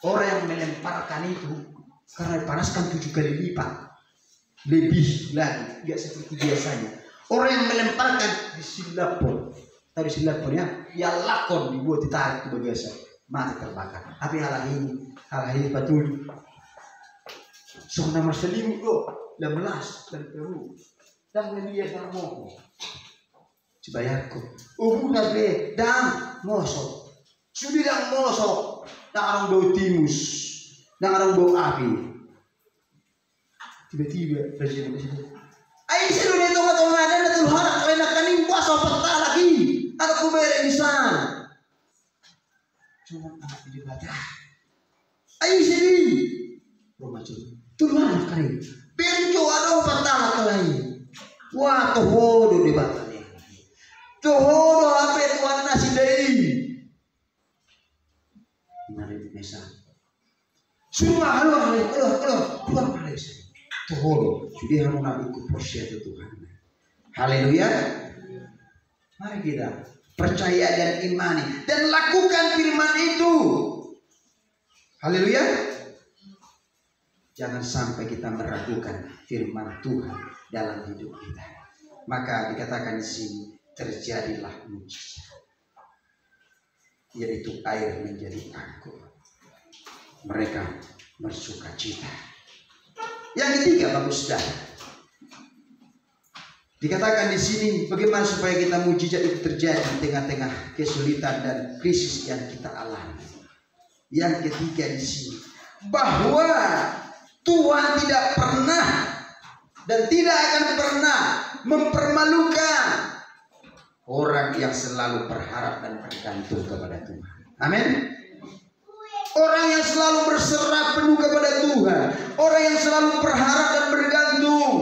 Orang yang melemparkan itu karena dipanaskan 7 kali lipat, lebih lagi, tidak seperti biasanya. Orang yang melemparkan disilapon. Tadi silapnya, ya lakon dibuat ditarik ke bagasi, mati terbakar. Tapi hal ini betul. Soalnya marselim kok, 16 dan Peru, dan dia dan moho. Cibayarku, udah be, dan mosok, sudah dan mosok, dan orang bau timus, dan orang bau api. Tiba-tiba presiden. Ayo sih lu itu nggak ada tuh harap kalian akan nimpa sobat lagi. Aku beri misal. Cuma anak di baca. Ayo sini. Rumah cuy. Tuhan kali. Penco ada pertama kali. Wah tohodo di baca nih. Tohodo apa tuan nasi dai. Mari misal. Semua keluar kali. Tohodo. Jadi harus nak ikut proses Tuhan. Haleluya. Mari kita percaya dan imani dan lakukan firman itu. Haleluya. Jangan sampai kita meragukan firman Tuhan dalam hidup kita. Maka dikatakan di sini, terjadilah mujizat, yaitu air menjadi anggur. Mereka bersuka cita. Yang ketiga, Bapak Saudara, dikatakan di sini bagaimana supaya kita mujizat itu terjadi di tengah-tengah kesulitan dan krisis yang kita alami. Yang ketiga di sini, bahwa Tuhan tidak pernah dan tidak akan pernah mempermalukan orang yang selalu berharap dan bergantung kepada Tuhan. Amin. Orang yang selalu berserah penuh kepada Tuhan, orang yang selalu berharap dan bergantung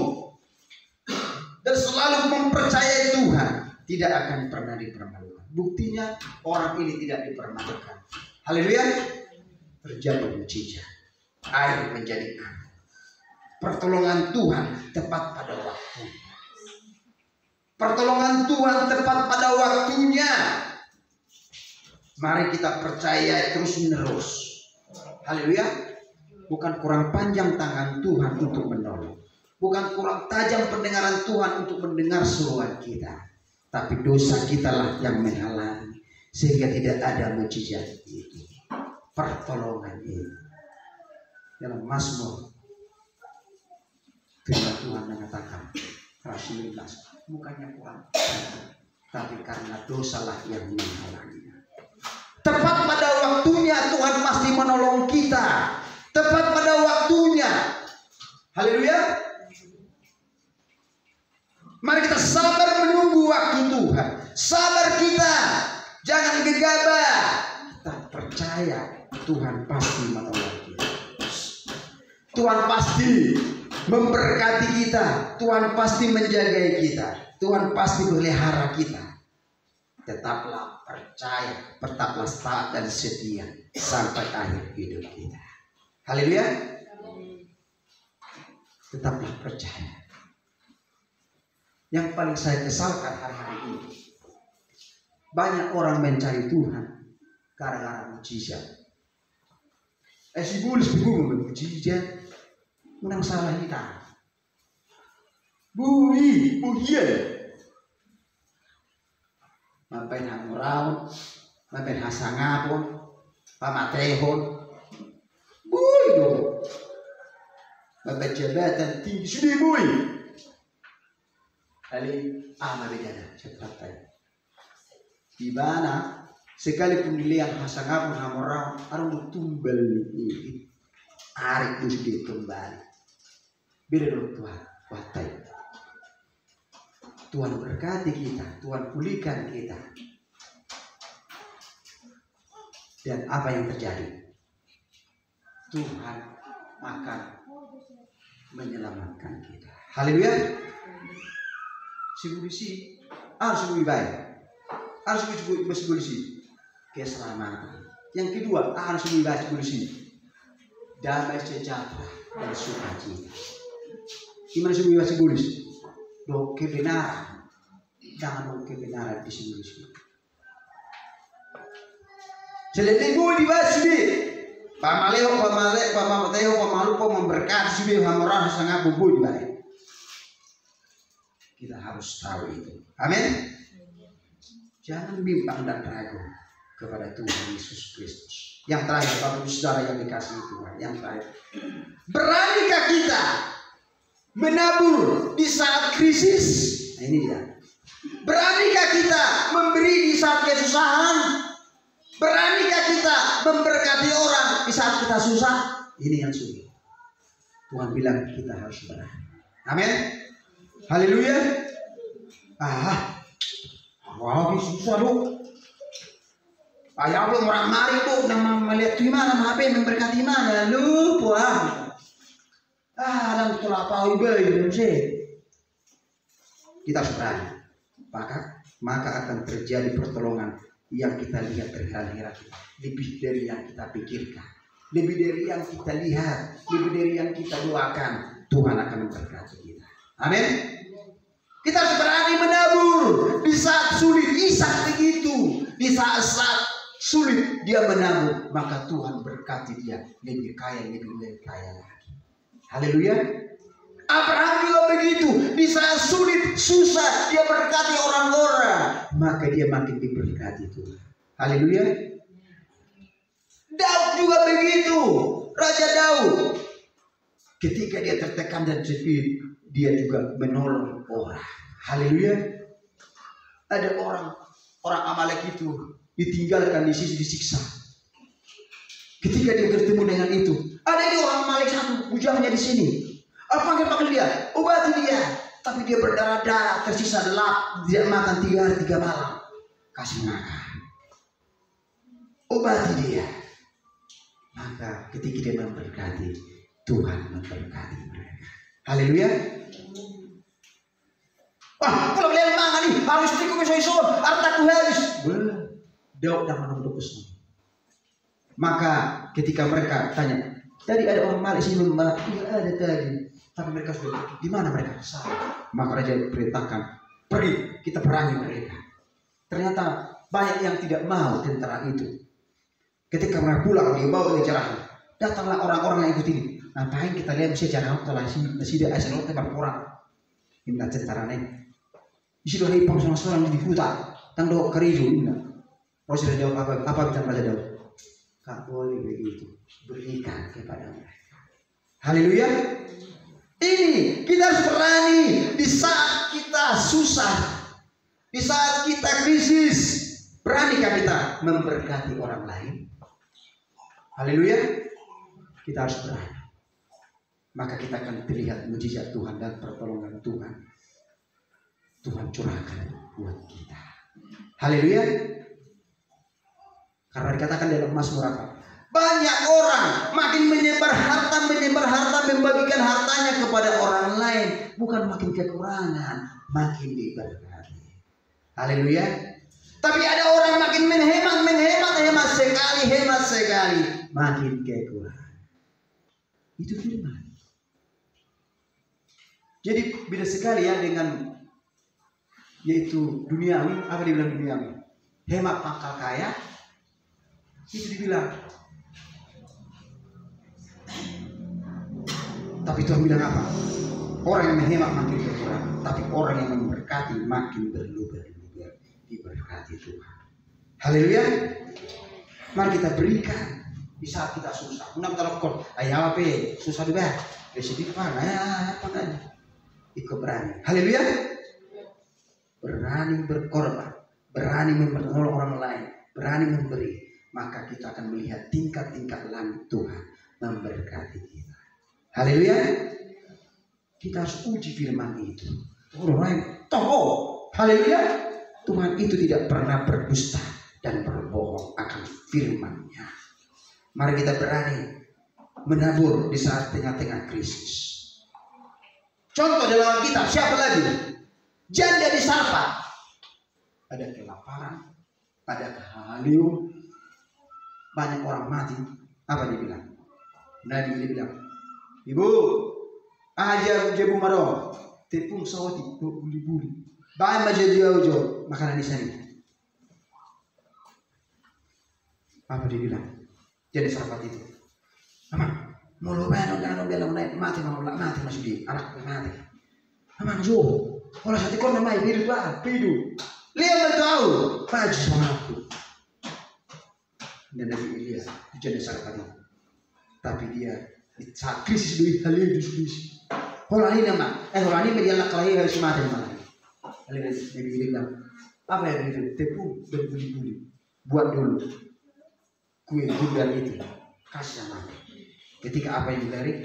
dan selalu mempercayai Tuhan, tidak akan pernah dipermalukan. Buktinya orang ini tidak dipermalukan. Haleluya. Terjadi mujizat, air menjadi anggur. Pertolongan Tuhan tepat pada waktunya. Pertolongan Tuhan tepat pada waktunya. Mari kita percaya terus menerus. Haleluya. Bukan kurang panjang tangan Tuhan untuk menolong, bukan kurang tajam pendengaran Tuhan untuk mendengar seruan kita, tapi dosa kitalah yang menghalangi sehingga tidak ada mujizat itu. Pertolongan ini dalam Mazmur, firman Tuhan mengatakan, Rasul 19, bukannya kurang, tapi karena dosalah yang menghalanginya. Tepat pada waktunya Tuhan pasti menolong kita. Tepat pada waktunya. Haleluya. Mari kita sabar menunggu waktu Tuhan. Sabar kita, jangan gegabah. Kita percaya Tuhan pasti menolong kita. Tuhan pasti memberkati kita. Tuhan pasti menjaga kita. Tuhan pasti melihara kita. Tetaplah percaya, tetaplah taat dan setia sampai akhir hidup kita. Haleluya. Tetaplah percaya. Yang paling saya kesalkan hari-hari ini, banyak orang mencari Tuhan gara-gara mujizat. Si Bulis bingung mujizat, menang salah kita. Buhian. Mampin hamuraw, mampin hasangapon, pamatehon, buyo, mampin jabatan tinggi sudah buy. Kali mabedana cepat. Di mana sekalipun dilihat hasangapon hamuraw, arung tumbal ini, arik itu sudah kembali. Beda dong Tuhan, watai. Tuhan berkati kita, Tuhan pulihkan kita. Dan apa yang terjadi? Tuhan akan menyelamatkan kita. Haleluya. Sibulisi, harus lebih baik. Harus sibulisi keselamatan. Yang kedua, harus lebih baik sibulisi damai sejahtera dan sukacita. Gimana sibulisi? Do kebenaran, jangan mau kebenaran di sini. Selesai bu dibahas di, pamaleo, pamalu, memberkati sini hamoran sangat bubu dibahas. Kita harus tahu itu. Amin. Jangan bimbang dan ragu kepada Tuhan Yesus Kristus. Yang terakhir, Bapak Saudara yang dikasihi Tuhan, yang terakhir, beranikah kita menabur di saat krisis? Nah, ini dia. Beranikah kita memberi di saat kesusahan? Beranikah kita memberkati orang di saat kita susah? Ini yang sulit. Tuhan bilang kita harus berani. Amin. Haleluya. Wah, susah lu. Ayah belum orang mari bu, nama melihat di mana, HP memberkati mana, lu puah. Dan betul apa ibu sih? Kita harus berani. Maka akan terjadi pertolongan yang kita lihat terhira-hira kita, lebih dari yang kita pikirkan, lebih dari yang kita lihat, lebih dari yang kita doakan. Tuhan akan memberkati kita. Amin. Kita harus berani menabur di saat sulit. Ishak begitu, di saat sulit dia menabur, maka Tuhan berkati dia lebih kaya lagi. Haleluya. Abraham juga begitu. Di saat sulit, susah, dia berkati orang-orang, maka dia makin diberkati Tuhan. Haleluya. Daud juga begitu. Raja Daud, ketika dia tertekan dan sedih, dia juga menolong orang. Haleluya. Ada orang Amalek itu ditinggalkan, disiksa. Ketika dia bertemu dengan itu, ada di orang Amalek satu, bujangnya di sini. Panggil dia, obati dia. Tapi dia berdarah-darah, tersisa tidak makan 3 hari 3 malam. Kasih makan, obati dia. Maka ketika dia memberkati, Tuhan memberkati mereka. Haleluya. Wah, kalau kalian mangan nih, harus tiku besok hartaku habis. Daud dah menunggu pesan. Maka ketika mereka tanya, tadi ada orang Amalek sini mbak? Iya ada tadi. Tapi mereka sudah di mana mereka? Maka raja perintahkan, pergi kita perangi mereka. Ternyata banyak yang tidak mau tentara itu. Ketika mereka pulang, dia bawa ke jalan. Datanglah orang-orang yang ikut ini. Ngapain kita lihat sejarah telah masih ada asal tembak orang. Ini tentara nih. Isi doa ipang sama-sama di hutan. Tang doa kerijo ini. Rasul jawab apa bilang Raja Daud? Tak boleh begitu. Berikan kepada mereka. Haleluya. Ini kita harus berani di saat kita susah, di saat kita krisis. Beranikah kita memberkati orang lain? Haleluya. Kita harus berani. Maka kita akan terlihat mujizat Tuhan dan pertolongan Tuhan. Tuhan curahkan buat kita. Haleluya. Karena dikatakan dalam Mazmur apa? Banyak orang makin menyebar harta, membagikan hartanya kepada orang lain. Bukan makin kekurangan, makin diberkati. Haleluya. Tapi ada orang makin hemat sekali, makin kekurangan. Itu firman. Jadi beda sekali ya dengan yaitu duniawi. Apa dibilang duniawi? Hemat pangkal kaya. Itu dibilang. Tapi Tuhan bilang apa? Orang yang menghemat makin berkurang, tapi orang yang memberkati makin berlimpah, diberkati Tuhan. Haleluya. Mari kita berikan di saat kita susah. Unang telepon, ayah apa? Susah juga. Sedih mana? Apa kan? Ikut berani. Haleluya. Berani berkorban, berani menolong orang lain, berani memberi. Maka kita akan melihat tingkat-tingkat langit Tuhan memberkati kita. Haleluya. Kita harus uji firman itu. Haleluya. Tuhan itu tidak pernah berdusta dan berbohong akan firman-Nya. Mari kita berani menabur di saat tengah-tengah krisis. Contoh dalam Alkitab, siapa lagi? Janda di Sarfat. Ada kelaparan, ada kehaliun, banyak orang mati. Apa dia bilang? Nabi dia bilang, ibu, aja jebu maro, tepung sawati, buli-buli, bahan majadi aujo, makanan di sana. Apa dia bilang? Jadi Sarfat itu, aman, mau lo bayar dong dalam naik mati masih di anak mati. Aman jo, kalau satu korban mai biru tuh, biru, lihat tahu, pagi sama aku. Dan Nabi Elia jadi Sarfat itu, tapi dia saat krisis duit halil krisis. Orang ini media nak lahir harus mati malah. Nabi Elia bilang, apa yang itu? Tepung dan buli-buli, buat dulu kue bulan itu kasih sama. Ketika apa yang diberi,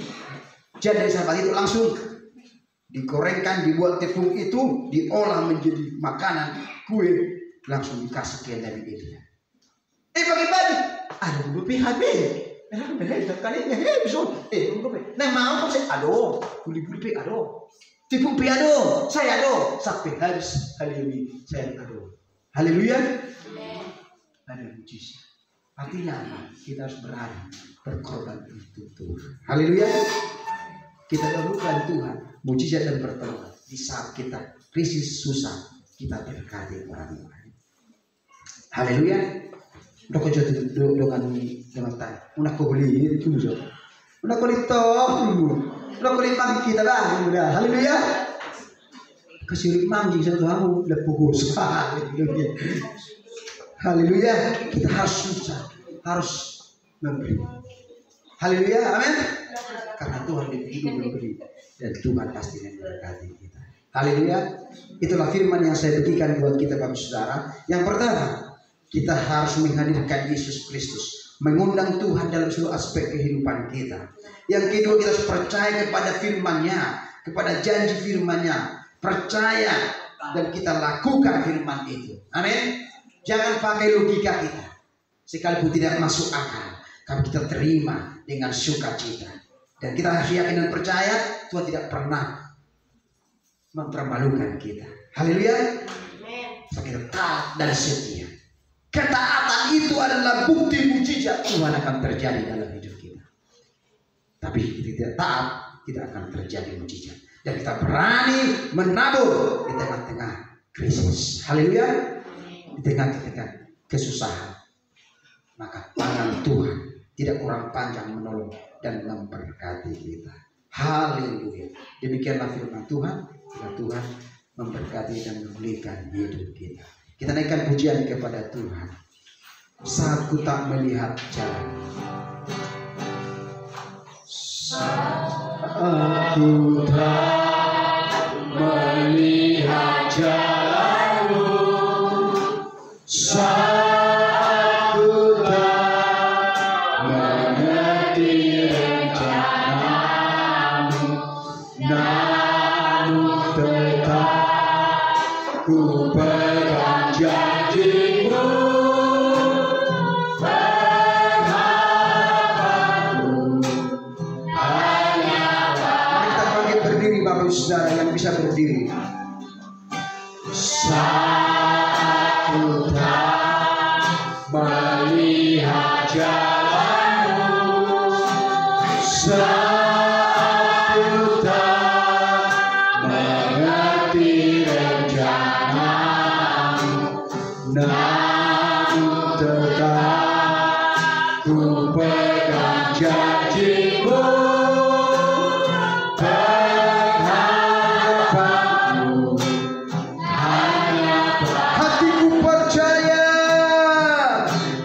jadi Sarfat itu langsung digorengkan, dibuat tepung itu, diolah menjadi makanan kue, langsung dikasih ke Nabi Elia. Pagi-pagi ada dulu PHB. Nah mau saya aduh, buli-buli aduh, tepung aduh, saya aduh, sampai habis hari ini saya aduh. Haleluya. Ada mujizat. Artinya kita harus berani berkorban untuk Tuhan. Haleluya. Kita dahulukan Tuhan, mujizat dan pertolongan. Di saat kita krisis susah, kita berkati orang lain. Haleluya. Udah kau jodoh dengan tanya. Udah kau beli itu jo. Udah kau ditolong dulu. Lo kulit manggi kita dah, udah. Haleluya. Kesirik manggi satu kamu lepugus. Haleluya. Kita harus susah, harus memberi. Haleluya, amin. Karena Tuhan hidup memberi dan Tuhan pasti memberkati kita. Haleluya. Itulah firman yang saya berikan buat kita Bapak Saudara. Yang pertama, kita harus menghadirkan Yesus Kristus, mengundang Tuhan dalam seluruh aspek kehidupan kita. Yang kedua, kita harus percaya kepada firman-Nya, kepada janji firman-Nya, percaya dan kita lakukan firman itu. Amin. Jangan pakai logika kita, sekalipun tidak masuk akal, kalau kita terima dengan sukacita dan kita harus yakin dan percaya Tuhan tidak pernah mempermalukan kita. Haleluya. Kita taat dan setia. Ketaatan itu adalah bukti mujizat Tuhan akan terjadi dalam hidup kita. Tapi kita tidak taat, tidak akan terjadi mujizat. Dan kita berani menabur di tengah-tengah krisis. Haleluya. Di tengah-tengah kesusahan. Maka tangan Tuhan tidak kurang panjang menolong dan memberkati kita. Haleluya. Demikianlah firman Tuhan. Tuhan memberkati dan memulihkan hidup kita. Kita naikkan pujian kepada Tuhan. Saat ku tak melihat jalan, saat ku tak melihat jalanmu, saat ku tak mengerti rencanamu, namun tetap ku pegang janjimu, berharapku hanya padamu. Kita panggil berdiri Bapak Saudara yang bisa berdiri. Saat ku tak melihat jalanmu, saat ku tak mengerti rencanamu, namun tetap ku pegang janjimu, berharapku hanya hatiku percaya,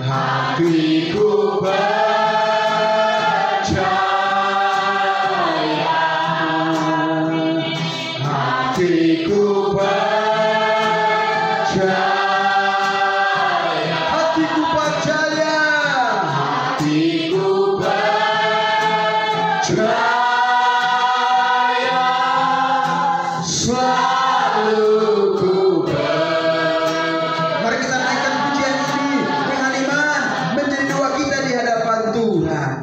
hatiku percaya, hatiku percaya, hatiku percaya, hatiku percaya, selalu ku Mari kita naikkan pujian ini dengan iman menjadi doa kita di hadapan Tuhan.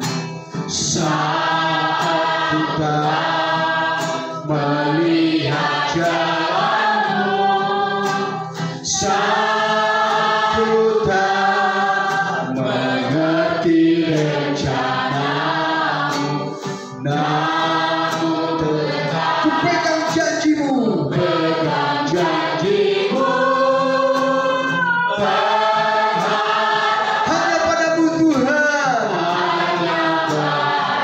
Saat ku tak melihat jalanmu, saat ku tak mengerti rencanamu, namun tetap ku pegang janjimu, pegang janjimu, hanya padamu Tuhan,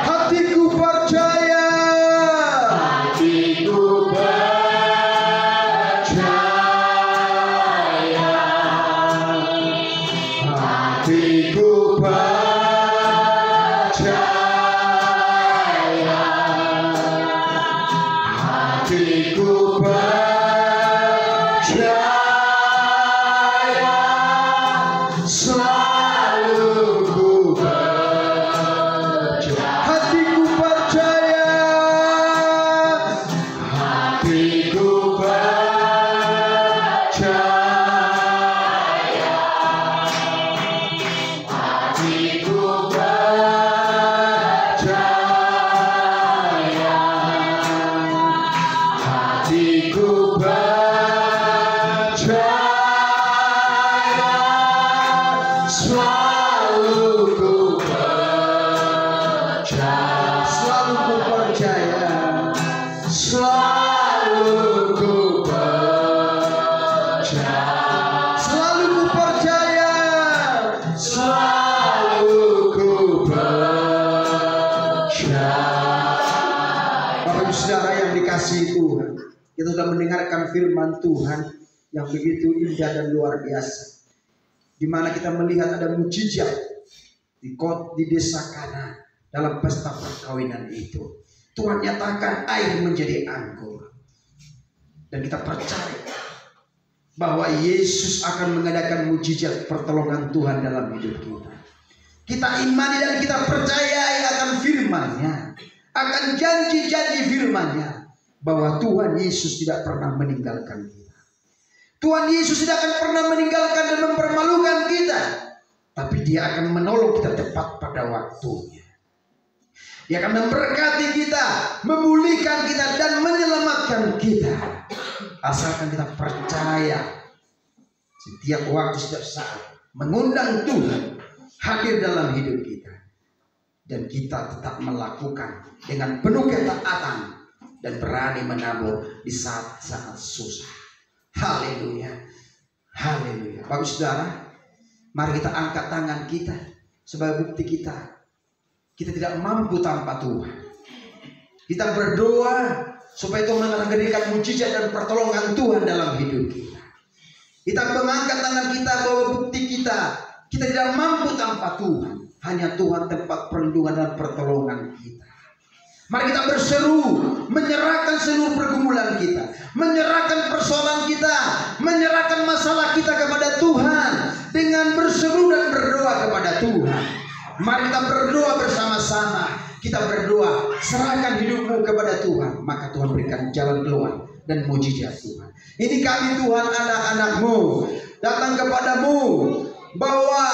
hatiku percaya, hatiku percaya, hatiku percaya, hatiku percaya, selalu ku percaya, hatiku percaya, hatiku percaya, hatiku percaya, hatiku percaya, selalu ku percaya, selalu ku percaya, selalu ku percaya, selalu ku percaya, selalu ku percaya, Kita sudah mendengarkan firman Tuhan yang begitu indah dan luar biasa, di mana kita melihat ada mujizat di desa Kana dalam pesta perkawinan itu. Tuhan nyatakan air menjadi anggur, dan kita percaya bahwa Yesus akan mengadakan mujizat pertolongan Tuhan dalam hidup kita. Kita imani dan kita percayai akan firman-Nya, akan janji-janji firman-Nya, bahwa Tuhan Yesus tidak pernah meninggalkan kita. Tuhan Yesus tidak akan pernah meninggalkan dan mempermalukan kita, tapi Dia akan menolong kita tepat pada waktunya. Dia akan memberkati kita, memulihkan kita, dan menyelamatkan kita, asalkan kita percaya setiap waktu, setiap saat, mengundang Tuhan hadir dalam hidup kita, dan kita tetap melakukan dengan penuh ketaatan dan berani menabur di saat-saat susah. Haleluya, haleluya. Bapak saudara, mari kita angkat tangan kita sebagai bukti kita tidak mampu tanpa Tuhan. Kita berdoa supaya Tuhan menghadirkan mujizat dan pertolongan Tuhan dalam hidup kita. Kita mengangkat tangan kita bahwa bukti kita tidak mampu tanpa Tuhan. Hanya Tuhan tempat perlindungan dan pertolongan kita. Mari kita berseru, menyerahkan seluruh pergumulan kita, menyerahkan persoalan kita, menyerahkan masalah kita kepada Tuhan, dengan berseru dan berdoa kepada Tuhan. Mari kita berdoa bersama-sama. Kita berdoa, serahkan hidupmu kepada Tuhan, maka Tuhan berikan jalan keluar dan mujizat Tuhan. Ini kami Tuhan, anak-anak-Mu, datang kepadamu bahwa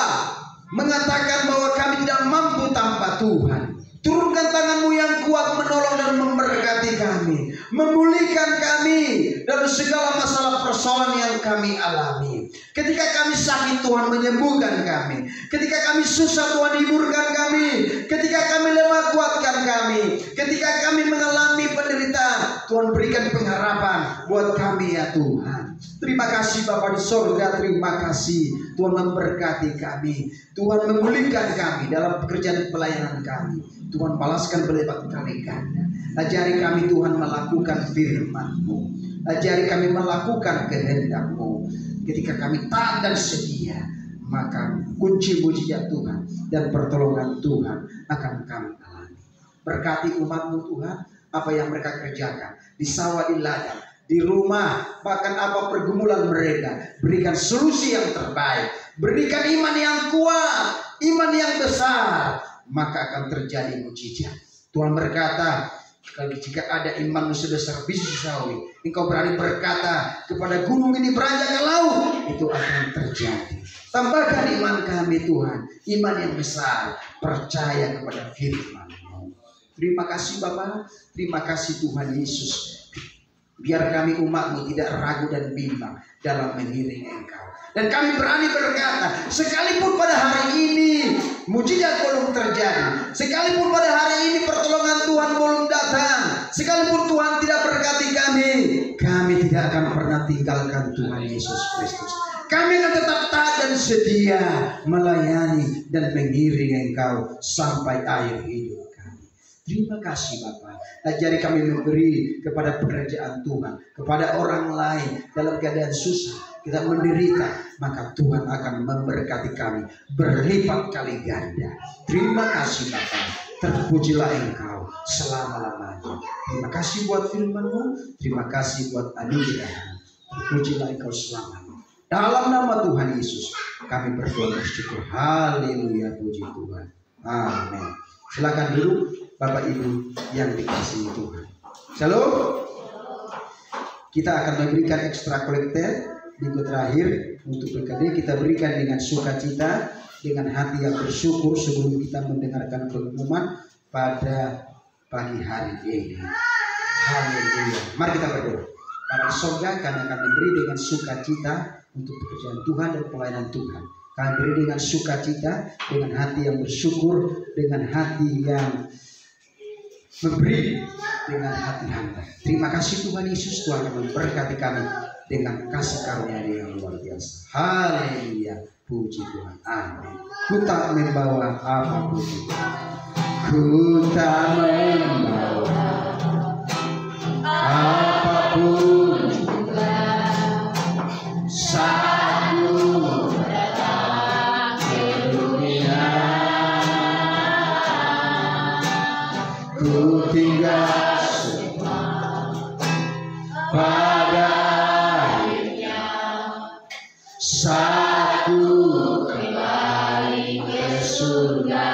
mengatakan bahwa kami tidak mampu tanpa Tuhan. Turunkan tangan-Mu yang kuat menolong dan memberkati kami, memulihkan kami dari segala masalah persoalan yang kami alami. Ketika kami sakit, Tuhan menyembuhkan kami. Ketika kami susah, Tuhan hiburkan kami. Ketika kami lemah, kuatkan kami. Ketika kami mengalami penderitaan, Tuhan berikan pengharapan buat kami ya Tuhan. Terima kasih Bapa di sorga, terima kasih Tuhan memberkati kami. Tuhan memulihkan kami dalam pekerjaan pelayanan kami. Tuhan balaskan berlipat kali ganda. Ajari kami Tuhan melakukan firman-Mu. Ajari kami melakukan kehendak-Mu. Ketika kami taat dan setia, maka kunci mujizat Tuhan dan pertolongan Tuhan akan kami alami. Berkati umat-Mu Tuhan, apa yang mereka kerjakan di sawah, di ladang, di rumah, bahkan apa pergumulan mereka, berikan solusi yang terbaik, berikan iman yang kuat, iman yang besar, maka akan terjadi mujizat. Tuhan berkata, jika ada iman sebesar biji sawi, engkau berani berkata kepada gunung ini beranjak ke laut, itu akan terjadi. Tambahkan iman kami Tuhan, iman yang besar, percaya kepada firman-Mu. Terima kasih Bapa, terima kasih Tuhan Yesus. Biar kami umat-Mu tidak ragu dan bimbang dalam mengiring Engkau. Dan kami berani berkata, sekalipun pada hari ini mujizat belum terjadi, sekalipun pada hari ini pertolongan Tuhan belum datang, sekalipun Tuhan tidak berkati kami tidak akan pernah tinggalkan Tuhan Yesus Kristus. Kami akan tetap taat dan setia melayani dan mengiring Engkau sampai akhir hidup kami. Terima kasih Bapa. Ajari kami memberi kepada pekerjaan Tuhan, kepada orang lain dalam keadaan susah, kita menderita, maka Tuhan akan memberkati kami berlipat kali ganda. Terima kasih Bapa. Terpujilah Engkau selama-lamanya. Terima kasih buat firman-Mu, terima kasih buat anugerah-Mu. Terpujilah Engkau selamanya. Dalam nama Tuhan Yesus kami berdoa bersyukur. Haleluya, puji Tuhan. Amin. Silakan duduk Bapak Ibu yang dikasihi Tuhan. Shalom. Kita akan memberikan ekstra kolektor minggu terakhir untuk berkati. Kita berikan dengan sukacita, dengan hati yang bersyukur sebelum kita mendengarkan pengumuman pada pagi hari ini. Haleluya. Mari kita berdoa. Para surga, kami akan memberi dengan sukacita untuk pekerjaan Tuhan dan pelayanan Tuhan. Kami beri dengan sukacita, dengan hati yang bersyukur, dengan hati yang memberi dengan hati hamba. Terima kasih Tuhan Yesus, Tuhan akan memberkati kami dengan kasih karunia yang luar biasa. Haleluya, puji Tuhan. Amin. Ku tak membawa apapun, ku tak membawa apapun pun juga satu datang ke dunia, ku tinggal semua pada akhirnya, satu kembali ke surga.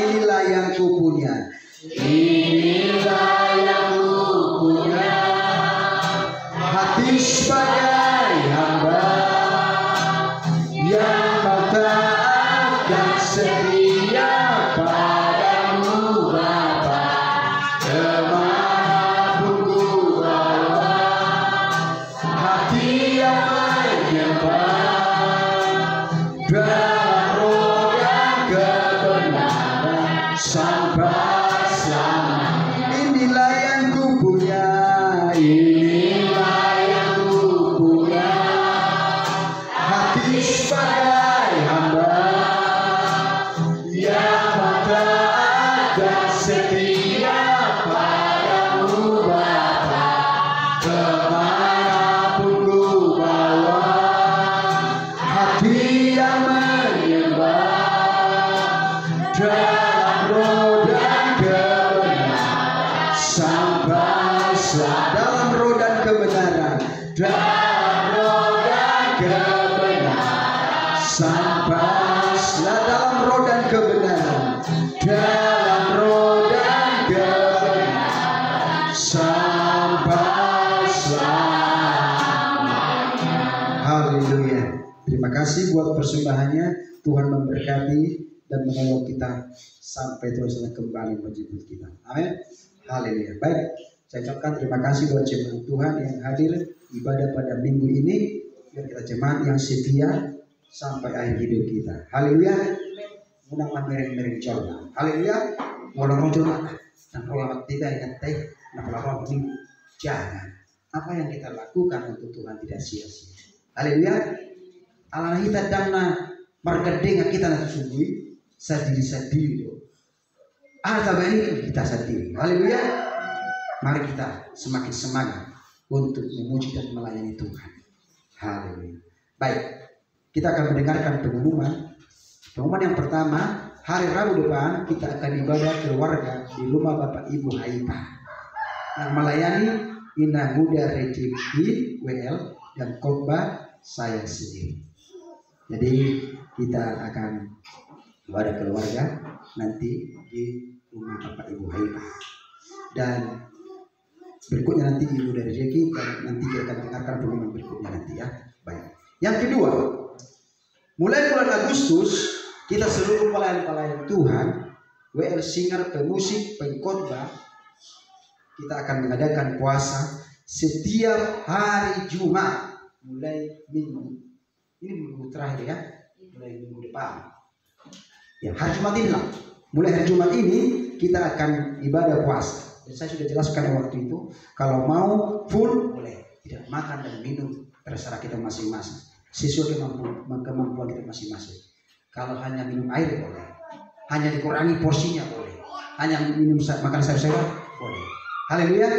Inilah yang ku punya, inilah yang ku punya, hati sebagai hamba yang taat dan setia padamu Bapa. Kemanapun ku bawa, hati yang menyembah dalam roh dan kebenaran sampai selamanya. Inilah yang ku punya, inilah yang ku punya, hati sebagai hamba yang taat dan setia padamu Bapa. Kemanapun ku bawa, hati yang menyembah dalam roh dan kebenaran sampai dalam roh dan kebenaran, dalam roh dan kebenaran sampai dalam roh dan kebenaran, dalam roh dan kebenaran sampai selamanya. Haleluya. Terima kasih buat persembahannya. Tuhan memberkati dan menolong kita sampai terus kembali menjemput kita. Amin. Haleluya. Baik, saya ucapkan terima kasih buat jemaat Tuhan yang hadir ibadah pada minggu ini. Biar kita jemaat yang setia sampai akhir hidup kita. Haleluya. Munang mereng-mereng jorna. Haleluya. Walau jorna dan kalau tidak ingat teh, nah kalau ini jangan. Apa yang kita lakukan untuk Tuhan tidak sia-sia. Haleluya. Allah kita dana margadeng kita nak sungguh sadiri. Ada banyak kita sadiri. Haleluya. Mari kita semakin semangat untuk memuji dan melayani Tuhan. Haleluya. Baik, kita akan mendengarkan pengumuman. Pengumuman yang pertama, hari Rabu depan kita akan ibadah keluarga di rumah Bapak Ibu Haipa yang melayani Indah Muda Rejeki WL dan khotbah saya sendiri. Jadi kita akan ibadah keluarga nanti di rumah Bapak Ibu Haipa. Dan berikutnya nanti Ibu dari Rejeki dan nanti kita akan dengarkan pengumuman berikutnya nanti ya. Baik. Yang kedua, mulai bulan Agustus kita seluruh pelayan-pelayan Tuhan, WL Singer, pemusik, pengkhotbah, kita akan mengadakan puasa setiap hari Jumat mulai minggu. Ini minggu terakhir ya, mulai minggu depan. Ya, hari Jumat ini lah. Mulai hari Jumat ini kita akan ibadah puasa. Dan saya sudah jelaskan waktu itu, kalau mau full boleh, tidak makan dan minum terserah kita masing-masing, sesuai kemampuan kita masing-masing. Kalau hanya minum air boleh, hanya dikurangi porsinya boleh, hanya minum makan sayur-sayuran boleh. Haleluya.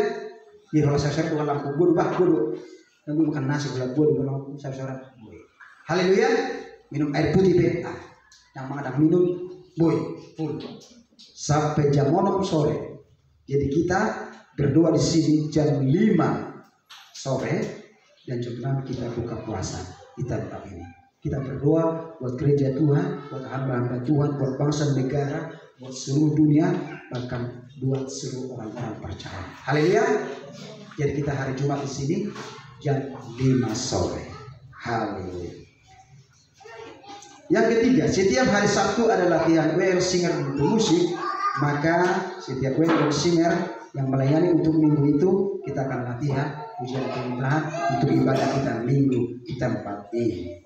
Ya kalau sayur-sayuran bukan lampu bodoh, nanti makan nasi bulat bodoh lampu sayur-sayuran boleh. Haleluya. Minum air putih beta, yang mengadang minum boy full sampai jam 6 sore. Jadi kita berdoa di sini jam 5 sore dan jam 6 kita buka puasa di tempat ini. Kita berdoa buat gereja Tuhan, buat hamba-hamba Tuhan, buat bangsa negara, buat seluruh dunia, bahkan buat seluruh orang-orang percaya. Haleluya. Jadi kita hari Jumat di sini jam 5 sore. Haleluya. Yang ketiga, setiap hari Sabtu ada latihan WL Singer untuk musik. Maka setiap WL Singer yang melayani untuk minggu itu kita akan latihan pujian pemerintahan untuk ibadah kita minggu di tempat ini.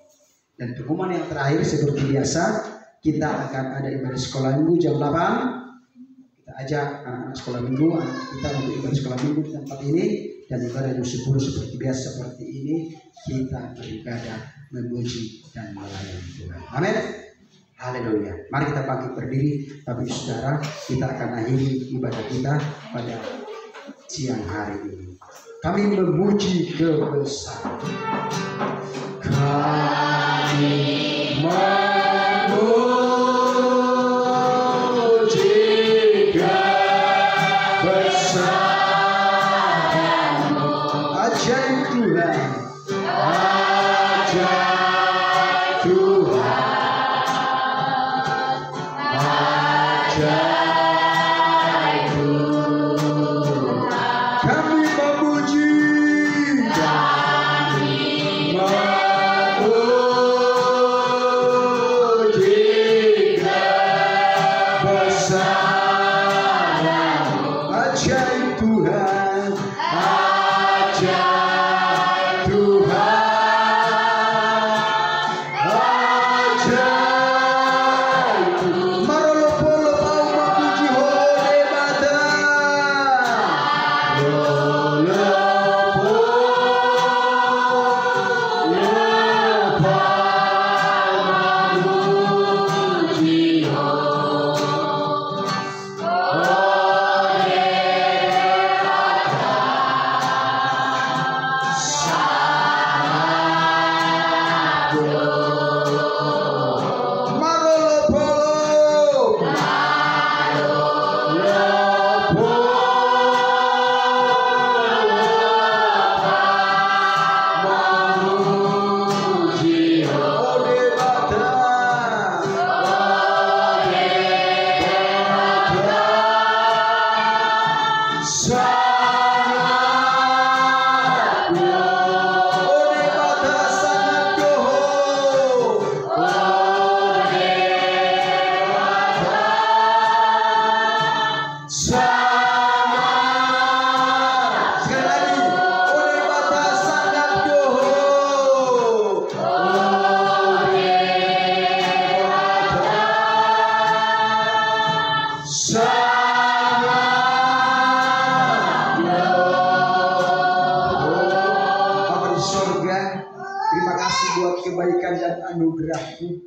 Dan pengumuman yang terakhir seperti biasa, kita akan ada ibadah sekolah minggu jam 8. Kita ajak anak-anak sekolah minggu, anak kita untuk ibadah sekolah minggu di tempat ini. Dan ibadah jam 10 seperti biasa seperti ini, kita beribadah, memuji dan melayani Tuhan. Amin. Haleluya. Mari kita bangkit berdiri, Bapak Ibu Saudara, kita akan akhiri ibadah kita pada siang hari ini. Kami memuji kebesaran. Kami memuji kebesaran-Mu. Ajaib Tuhan, ajaib Tuhan, ajaib Tuhan. Kami memuji, ajaib Tuhan, ajaib Tuhan, ajaib Tuhan. Marolopolo mau memuji Hode Bata. Kebaikan dan anugerah-Mu.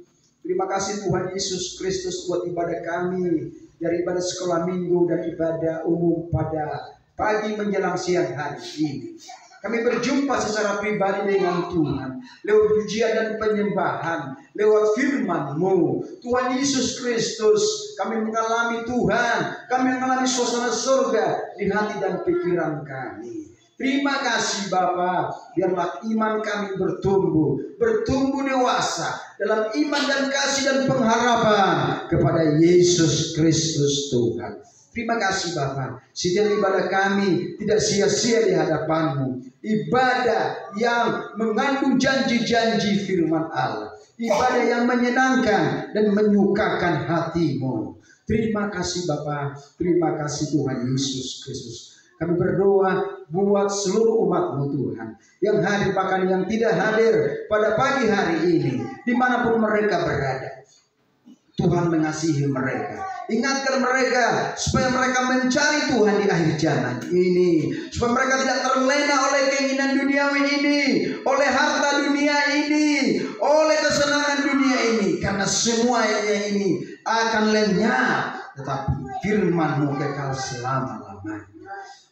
Terima kasih Tuhan Yesus Kristus buat ibadah kami, dari ibadah sekolah minggu dan ibadah umum pada pagi menjelang siang hari ini. Kami berjumpa secara pribadi dengan Tuhan lewat pujian dan penyembahan, lewat firman-Mu. Tuhan Yesus Kristus, kami mengalami Tuhan, kami mengalami suasana surga di hati dan pikiran kami. Terima kasih Bapa, biarlah iman kami bertumbuh dewasa dalam iman dan kasih dan pengharapan kepada Yesus Kristus Tuhan. Terima kasih Bapa, setiap ibadah kami tidak sia-sia di hadapan-Mu. Ibadah yang mengandung janji-janji firman Allah, ibadah yang menyenangkan dan menyukakan hati-Mu. Terima kasih Bapa, terima kasih Tuhan Yesus Kristus. Kami berdoa buat seluruh umat-Mu Tuhan, yang hadir bahkan yang tidak hadir pada pagi hari ini, dimanapun mereka berada. Tuhan mengasihi mereka, ingatkan mereka supaya mereka mencari Tuhan di akhir zaman ini, supaya mereka tidak terlena oleh keinginan duniawi ini, oleh harta dunia ini, oleh kesenangan dunia ini, karena semuanya ini akan lenyap, tetapi firman-Mu kekal selama-lamanya.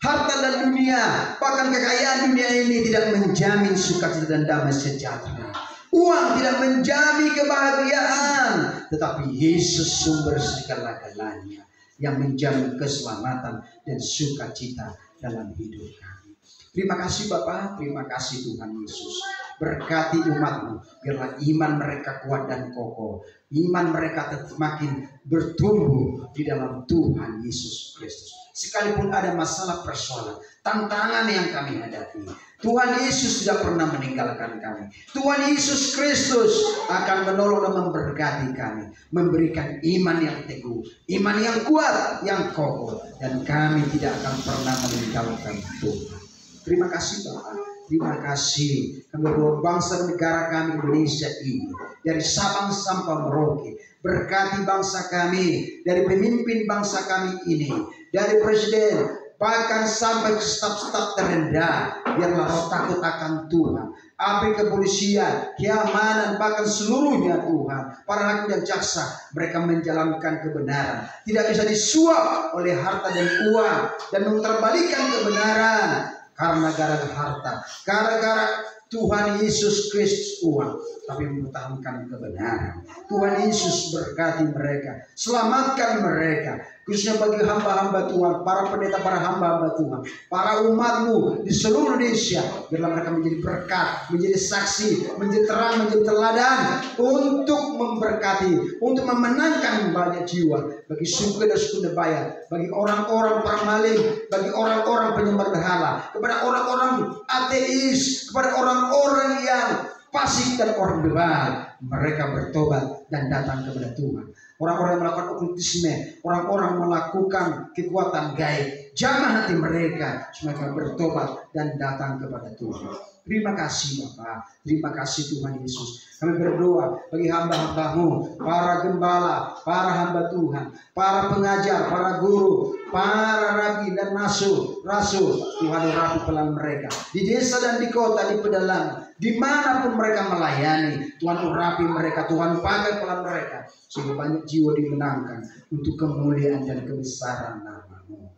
Harta dan dunia, bahkan kekayaan dunia ini tidak menjamin sukacita dan damai sejahtera. Uang tidak menjamin kebahagiaan, tetapi Yesus sumber segala-galanya yang menjamin keselamatan dan sukacita dalam hidup kami. Terima kasih Bapa, terima kasih Tuhan Yesus. Berkati umat-Mu, biarlah iman mereka kuat dan kokoh. Iman mereka tetap makin bertumbuh di dalam Tuhan Yesus Kristus. Sekalipun ada masalah persoalan, tantangan yang kami hadapi, Tuhan Yesus tidak pernah meninggalkan kami. Tuhan Yesus Kristus akan menolong dan memberkati kami, memberikan iman yang teguh, iman yang kuat, yang kokoh, dan kami tidak akan pernah meninggalkan Tuhan. Terima kasih Bapak, terima kasih kedua bangsa dan negara kami Indonesia ini, dari Sabang sampai Merauke. Berkati bangsa kami, dari pemimpin bangsa kami ini, dari presiden, bahkan sampai ke staf-staf terendah. Biarlah roh takut akan Tuhan, api kepolisian, keamanan, bahkan seluruhnya Tuhan, para hakim dan jaksa, mereka menjalankan kebenaran, tidak bisa disuap oleh harta dan uang, dan memutarbalikkan kebenaran. karena gara-gara harta, gara-gara Tuhan Yesus Kristus uang, tapi mempertahankan kebenaran. Tuhan Yesus berkati mereka, selamatkan mereka, khususnya bagi hamba-hamba Tuhan, para pendeta, para hamba-hamba Tuhan, para umatmu di seluruh Indonesia. Biarlah mereka menjadi berkat, menjadi saksi, menjadi terang, menjadi teladan untuk memberkati, untuk memenangkan banyak jiwa bagi suku dan suku Nebaya, bagi orang-orang para maling, bagi orang-orang penyembah berhala, kepada orang-orang ateis, kepada orang-orang yang fasik dan orang bebal. Mereka bertobat dan datang kepada Tuhan. Orang-orang yang melakukan okultisme, orang-orang melakukan kekuatan gaib, jamah hati mereka supaya bertobat dan datang kepada Tuhan. Terima kasih Bapa, terima kasih Tuhan Yesus. Kami berdoa bagi hamba-hambamu, para gembala, para hamba Tuhan, para pengajar, para guru, para rabi dan rasul. Tuhan urapi pelan mereka di desa dan di kota, di pedalaman, dimanapun mereka melayani. Tuhan urapi mereka, Tuhan pakai pelan mereka, sehingga banyak jiwa dimenangkan untuk kemuliaan dan kebesaran nama-Mu.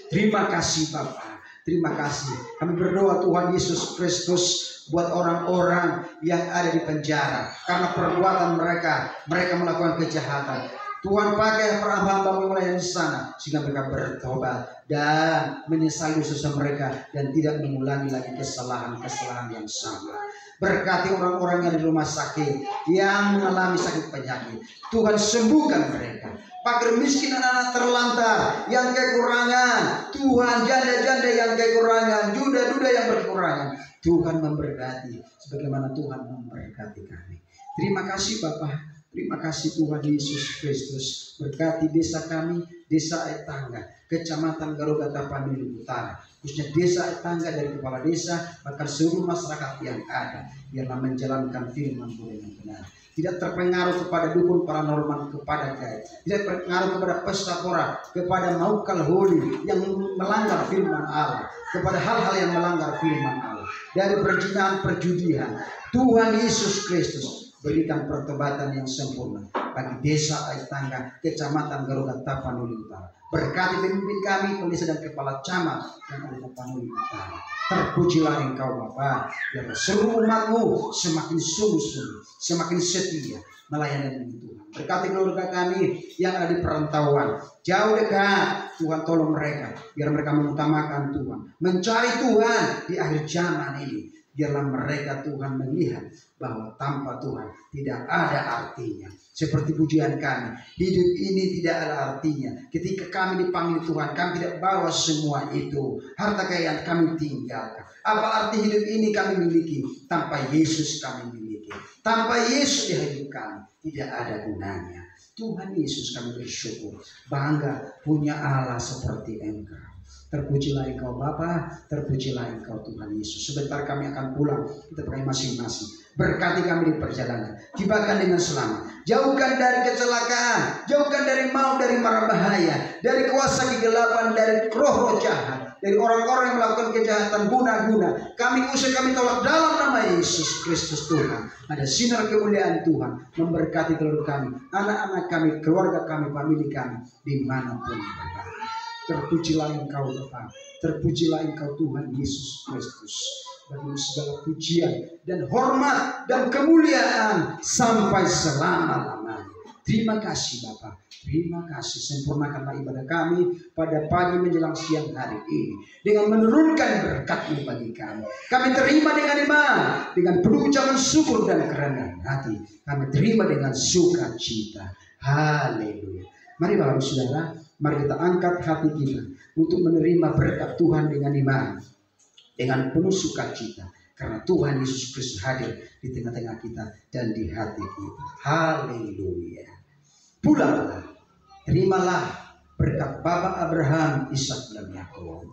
Terima kasih Bapa. Terima kasih. Kami berdoa Tuhan Yesus Kristus buat orang-orang yang ada di penjara karena perbuatan mereka melakukan kejahatan. Tuhan pakai para hamba-Mu melayani di sana sehingga mereka bertobat dan menyesali dosa mereka dan tidak mengulangi lagi kesalahan-kesalahan yang sama. Berkati orang-orang yang di rumah sakit yang mengalami sakit penyakit. Tuhan sembuhkan mereka. Fakir miskin, anak-anak terlantar yang kekurangan, Tuhan janda-janda yang kekurangan, duda-duda yang berkekurangan, Tuhan memberkati sebagaimana Tuhan memberkati kami. Terima kasih Bapa, terima kasih Tuhan Yesus Kristus. Berkati desa kami, desa Etangga, Kecamatan Garuda Tapanuli Utara, khususnya desa Etangga, dari kepala desa bahkan seluruh masyarakat yang ada, biarlah menjalankan firman-Mu dengan benar. Tidak terpengaruh kepada dukun paranormal, kepada gaib, tidak terpengaruh kepada pesta pora, kepada maukal holi yang melanggar firman Allah, kepada hal-hal yang melanggar firman Allah, dari perzinahan, perjudian. Tuhan Yesus Kristus berikan pertobatan yang sempurna bagi desa Etangga, Kecamatan Garuda Tapanuli Utara. Berkati pemimpin kami, pendeta dan kepala camat yang ada di Tapanuli Utara. Terpujilah Engkau Bapa, biar seluruh umat-Mu semakin sungguh-sungguh, semakin setia melayani Tuhan. Berkati keluarga kami yang ada di perantauan, jauh dekat, Tuhan tolong mereka, biar mereka mengutamakan Tuhan, mencari Tuhan di akhir zaman ini. Biarlah mereka Tuhan melihat bahwa tanpa Tuhan tidak ada artinya. Seperti pujian kami, hidup ini tidak ada artinya. Ketika kami dipanggil Tuhan, kami tidak bawa semua itu. Harta kekayaan kami tinggalkan. Apa arti hidup ini kami miliki tanpa Yesus kami miliki? Tanpa Yesus di hidup kami tidak ada gunanya. Tuhan Yesus kami bersyukur, bangga punya Allah seperti Engkau. Terpujilah Engkau Bapa, terpujilah Engkau Tuhan Yesus. Sebentar kami akan pulang, kita pakai masing-masing. Berkati kami di perjalanan, tibakan dengan selamat. Jauhkan dari kecelakaan, jauhkan dari maut, dari mara bahaya, dari kuasa kegelapan, dari roh-roh jahat, dari orang-orang yang melakukan kejahatan guna-guna. Kami usir, kami tolak dalam nama Yesus Kristus Tuhan. Ada sinar kemuliaan Tuhan memberkati keluarga kami, anak-anak kami, keluarga kami, famili kami, dimanapun berada. Terpujilah Engkau Bapa, terpujilah Engkau Tuhan Yesus Kristus. Bagi segala pujian dan hormat dan kemuliaan sampai selama-lamanya. Terima kasih Bapa, terima kasih. Sempurnakanlah ibadah kami pada pagi menjelang siang hari ini dengan menurunkan berkat-Mu bagi kami. Kami terima dengan iman, dengan penuh ucapan syukur dan kerendahan hati. Kami terima dengan sukacita. Haleluya. Mari Bapak Ibu Saudara, mari kita angkat hati kita untuk menerima berkat Tuhan dengan iman, dengan penuh sukacita, karena Tuhan Yesus Kristus hadir di tengah-tengah kita dan di hati kita. Haleluya. Pulanglah, terimalah berkat Bapa Abraham, Ishak dan Yakub,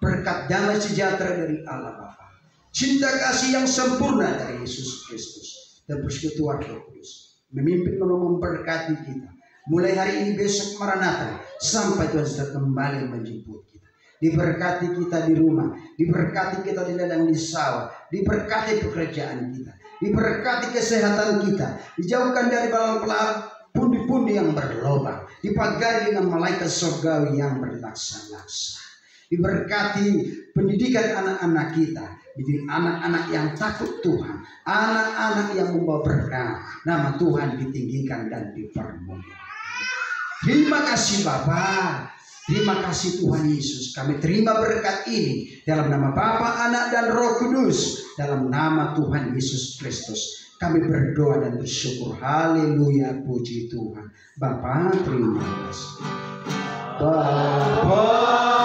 berkat damai sejahtera dari Allah Bapa, cinta kasih yang sempurna dari Yesus Kristus, dan persekutuan Roh Kudus memimpin menolong memberkati kita. Mulai hari ini, besok, Maranatha, sampai Tuhan sudah kembali menjemput kita. Diberkati kita di rumah, diberkati kita di ladang di sawah, diberkati pekerjaan kita, diberkati kesehatan kita, dijauhkan dari bala pundi-pundi yang berlobang, dipagari dengan malaikat surgawi yang berlaksa-laksa. Diberkati pendidikan anak-anak kita, menjadi anak-anak yang takut Tuhan, anak-anak yang membawa berkah. Nama Tuhan ditinggikan dan dipermuliakan. Terima kasih Bapa. Terima kasih Tuhan Yesus. Kami terima berkat ini dalam nama Bapa, Anak, dan Roh Kudus. Dalam nama Tuhan Yesus Kristus. Kami berdoa dan bersyukur. Haleluya, puji Tuhan. Bapa, terima kasih. Bapa.